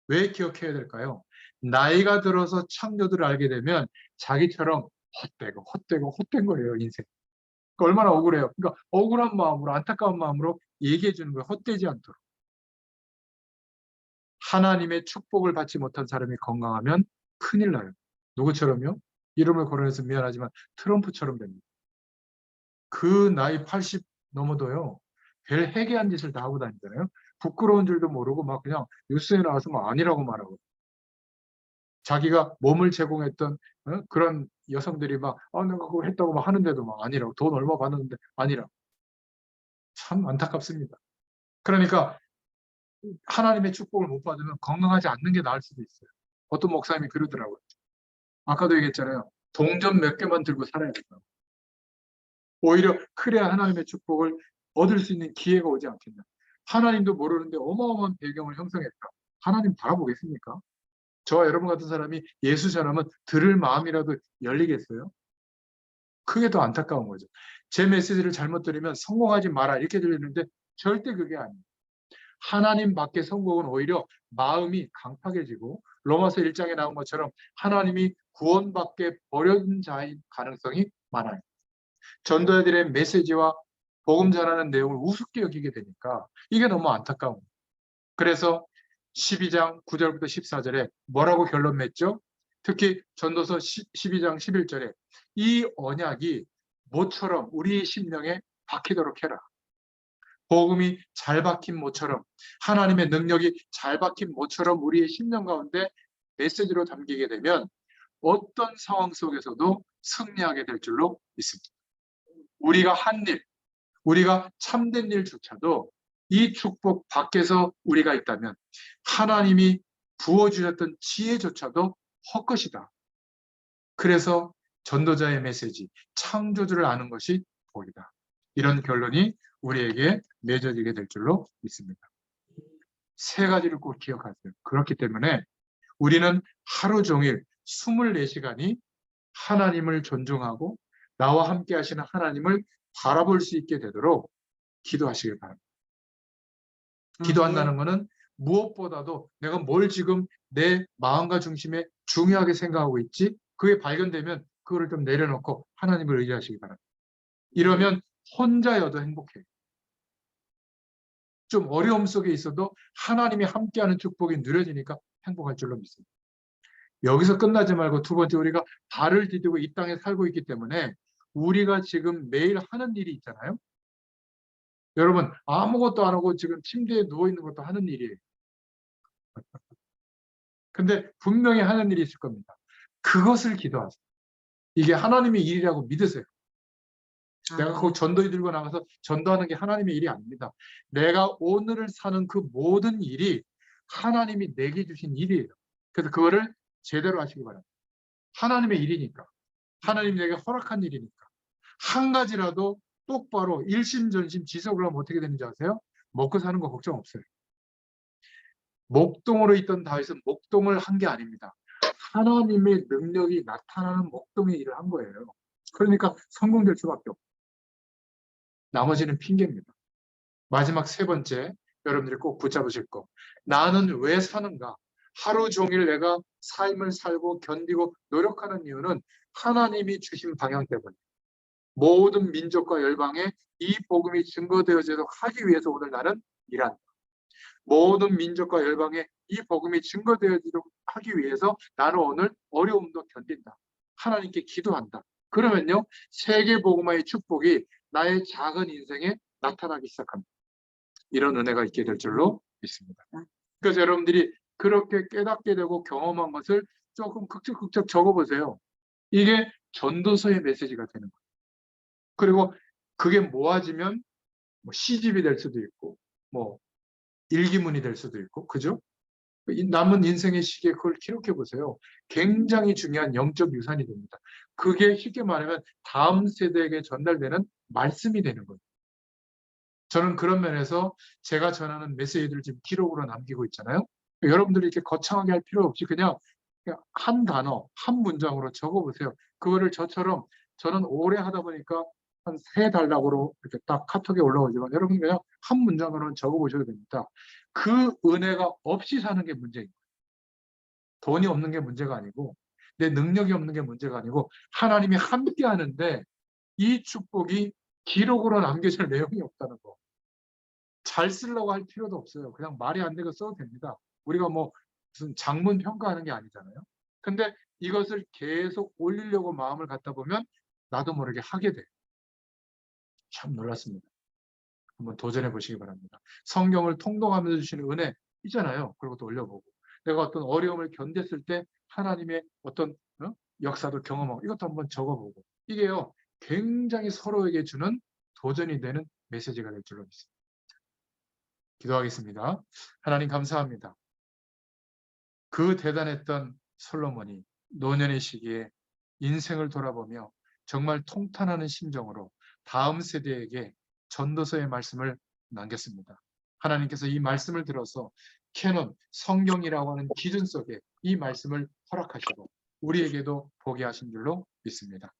[SPEAKER 1] 왜 기억해야 될까요? 나이가 들어서 창조들을 알게 되면 자기처럼 헛된 거예요, 인생. 그러니까 얼마나 억울해요. 그러니까 억울한 마음으로, 안타까운 마음으로 얘기해 주는 거예요. 헛되지 않도록. 하나님의 축복을 받지 못한 사람이 건강하면 큰일 나요. 누구처럼요? 이름을 거론해서 미안하지만 트럼프처럼 됩니다. 그 나이 80 넘어도요. 별 해괴한 짓을 다 하고 다니잖아요. 부끄러운 줄도 모르고 막 그냥 뉴스에 나와서 막 아니라고 말하고. 자기가 몸을 제공했던 그런 여성들이 막 내가 그거 했다고 막 하는데도 막 아니라고. 돈 얼마 받았는데 아니라고. 참 안타깝습니다. 그러니까 하나님의 축복을 못 받으면 건강하지 않는 게 나을 수도 있어요. 어떤 목사님이 그러더라고요. 아까도 얘기했잖아요. 동전 몇 개만 들고 살아야 된다고. 오히려 그래야 하나님의 축복을 얻을 수 있는 기회가 오지 않겠나. 하나님도 모르는데 어마어마한 배경을 형성했다. 하나님 바라보겠습니까? 저와 여러분 같은 사람이 예수 전하면 들을 마음이라도 열리겠어요? 그게 더 안타까운 거죠. 제 메시지를 잘못 들으면 성공하지 마라 이렇게 들리는데 절대 그게 아니에요. 하나님 밖의 성공은 오히려 마음이 강팍해지고 로마서 1장에 나온 것처럼 하나님이 구원받게 버려진 자의 가능성이 많아요. 전도자들의 메시지와 복음 전하는 내용을 우습게 여기게 되니까 이게 너무 안타까운 거예요. 그래서 12장 9절부터 14절에 뭐라고 결론 맺죠? 특히 전도서 12장 11절에 이 언약이 모처럼 우리 심령에 박히도록 해라. 복음이 잘 박힌 모처럼 하나님의 능력이 잘 박힌 모처럼 우리의 심령 가운데 메시지로 담기게 되면 어떤 상황 속에서도 승리하게 될 줄로 믿습니다. 우리가 한 일, 우리가 참된 일조차도 이 축복 밖에서 우리가 있다면 하나님이 부어주셨던 지혜조차도 헛것이다. 그래서 전도자의 메시지, 창조주를 아는 것이 복이다. 이런 결론이 우리에게 맺어지게 될 줄로 믿습니다. 세 가지를 꼭 기억하세요. 그렇기 때문에 우리는 하루 종일 24시간이 하나님을 존중하고 나와 함께 하시는 하나님을 바라볼 수 있게 되도록 기도하시길 바랍니다. 기도한다는 것은 무엇보다도 내가 뭘 지금 내 마음과 중심에 중요하게 생각하고 있지? 그게 발견되면 그거를 좀 내려놓고 하나님을 의지하시기 바랍니다. 이러면 혼자여도 행복해요. 좀 어려움 속에 있어도 하나님이 함께하는 축복이 누려지니까 행복할 줄로 믿습니다. 여기서 끝나지 말고 두 번째, 우리가 발을 디디고 이 땅에 살고 있기 때문에 우리가 지금 매일 하는 일이 있잖아요. 여러분 아무것도 안 하고 지금 침대에 누워있는 것도 하는 일이에요. 근데 분명히 하는 일이 있을 겁니다. 그것을 기도하세요. 이게 하나님의 일이라고 믿으세요. 내가 그 전도에 들고 나가서 전도하는 게 하나님의 일이 아닙니다. 내가 오늘을 사는 그 모든 일이 하나님이 내게 주신 일이에요. 그래서 그거를 제대로 하시기 바랍니다. 하나님의 일이니까. 하나님이 내게 허락한 일이니까. 한 가지라도 똑바로 일심전심 지속을 하면 어떻게 되는지 아세요? 먹고 사는 거 걱정 없어요. 목동으로 있던 다윗은 목동을 한 게 아닙니다. 하나님의 능력이 나타나는 목동의 일을 한 거예요. 그러니까 성공될 수밖에 없고 나머지는 핑계입니다. 마지막 세 번째, 여러분들이 꼭 붙잡으실 거. 나는 왜 사는가? 하루 종일 내가 삶을 살고 견디고 노력하는 이유는 하나님이 주신 방향 때문에 모든 민족과 열방에 이 복음이 증거되어지도록 하기 위해서 오늘 나는 일한다. 모든 민족과 열방에 이 복음이 증거되어지도록 하기 위해서 나는 오늘 어려움도 견딘다. 하나님께 기도한다. 그러면요, 세계 복음화의 축복이 나의 작은 인생에 나타나기 시작합니다. 이런 은혜가 있게 될 줄로 믿습니다. 그래서 여러분들이 그렇게 깨닫게 되고 경험한 것을 조금 극적극적 적어보세요. 이게 전도서의 메시지가 되는 거예요. 그리고 그게 모아지면 뭐 시집이 될 수도 있고 뭐 일기문이 될 수도 있고, 그죠? 남은 인생의 시기에 그걸 기록해 보세요. 굉장히 중요한 영적 유산이 됩니다. 그게 쉽게 말하면 다음 세대에게 전달되는 말씀이 되는 거예요. 저는 그런 면에서 제가 전하는 메시지들을 지금 기록으로 남기고 있잖아요. 여러분들이 이렇게 거창하게 할 필요 없이 그냥 그러니까 한 단어, 한 문장으로 적어보세요. 그거를 저는 오래 하다 보니까 한 3달락으로 이렇게 딱 카톡에 올라오지만 여러분 그냥 한 문장으로는 적어보셔도 됩니다. 그 은혜가 없이 사는 게 문제예요. 돈이 없는 게 문제가 아니고 내 능력이 없는 게 문제가 아니고 하나님이 함께 하는데 이 축복이 기록으로 남겨질 내용이 없다는 거. 잘 쓰려고 할 필요도 없어요. 그냥 말이 안 되고 써도 됩니다. 우리가 뭐 무슨 장문 평가하는 게 아니잖아요. 근데 이것을 계속 올리려고 마음을 갖다 보면 나도 모르게 하게 돼요. 참 놀랐습니다. 한번 도전해 보시기 바랍니다. 성경을 통독하면서 주시는 은혜 있잖아요. 그리고 또 올려보고 내가 어떤 어려움을 견뎠을 때 하나님의 어떤 역사도 경험하고 이것도 한번 적어보고 이게요 굉장히 서로에게 주는 도전이 되는 메시지가 될 줄로 믿습니다. 기도하겠습니다. 하나님 감사합니다. 그 대단했던 솔로몬이 노년의 시기에 인생을 돌아보며 정말 통탄하는 심정으로 다음 세대에게 전도서의 말씀을 남겼습니다. 하나님께서 이 말씀을 들어서 캐논, 성경이라고 하는 기준 속에 이 말씀을 허락하시고 우리에게도 보게 하신 줄로 믿습니다.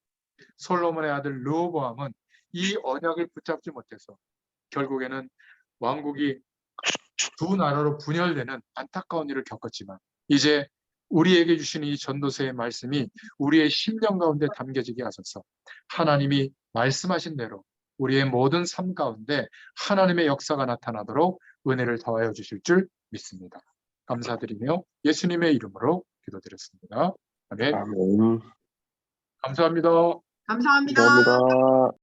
[SPEAKER 1] 솔로몬의 아들 르호보암은 이 언약을 붙잡지 못해서 결국에는 왕국이 두 나라로 분열되는 안타까운 일을 겪었지만 이제 우리에게 주신 이 전도서의 말씀이 우리의 심령 가운데 담겨지게 하소서. 하나님이 말씀하신 대로 우리의 모든 삶 가운데 하나님의 역사가 나타나도록 은혜를 더하여 주실 줄 믿습니다. 감사드리며 예수님의 이름으로 기도드렸습니다. 아멘.
[SPEAKER 2] 아멘.
[SPEAKER 1] 감사합니다.
[SPEAKER 3] 감사합니다.
[SPEAKER 2] 감사합니다.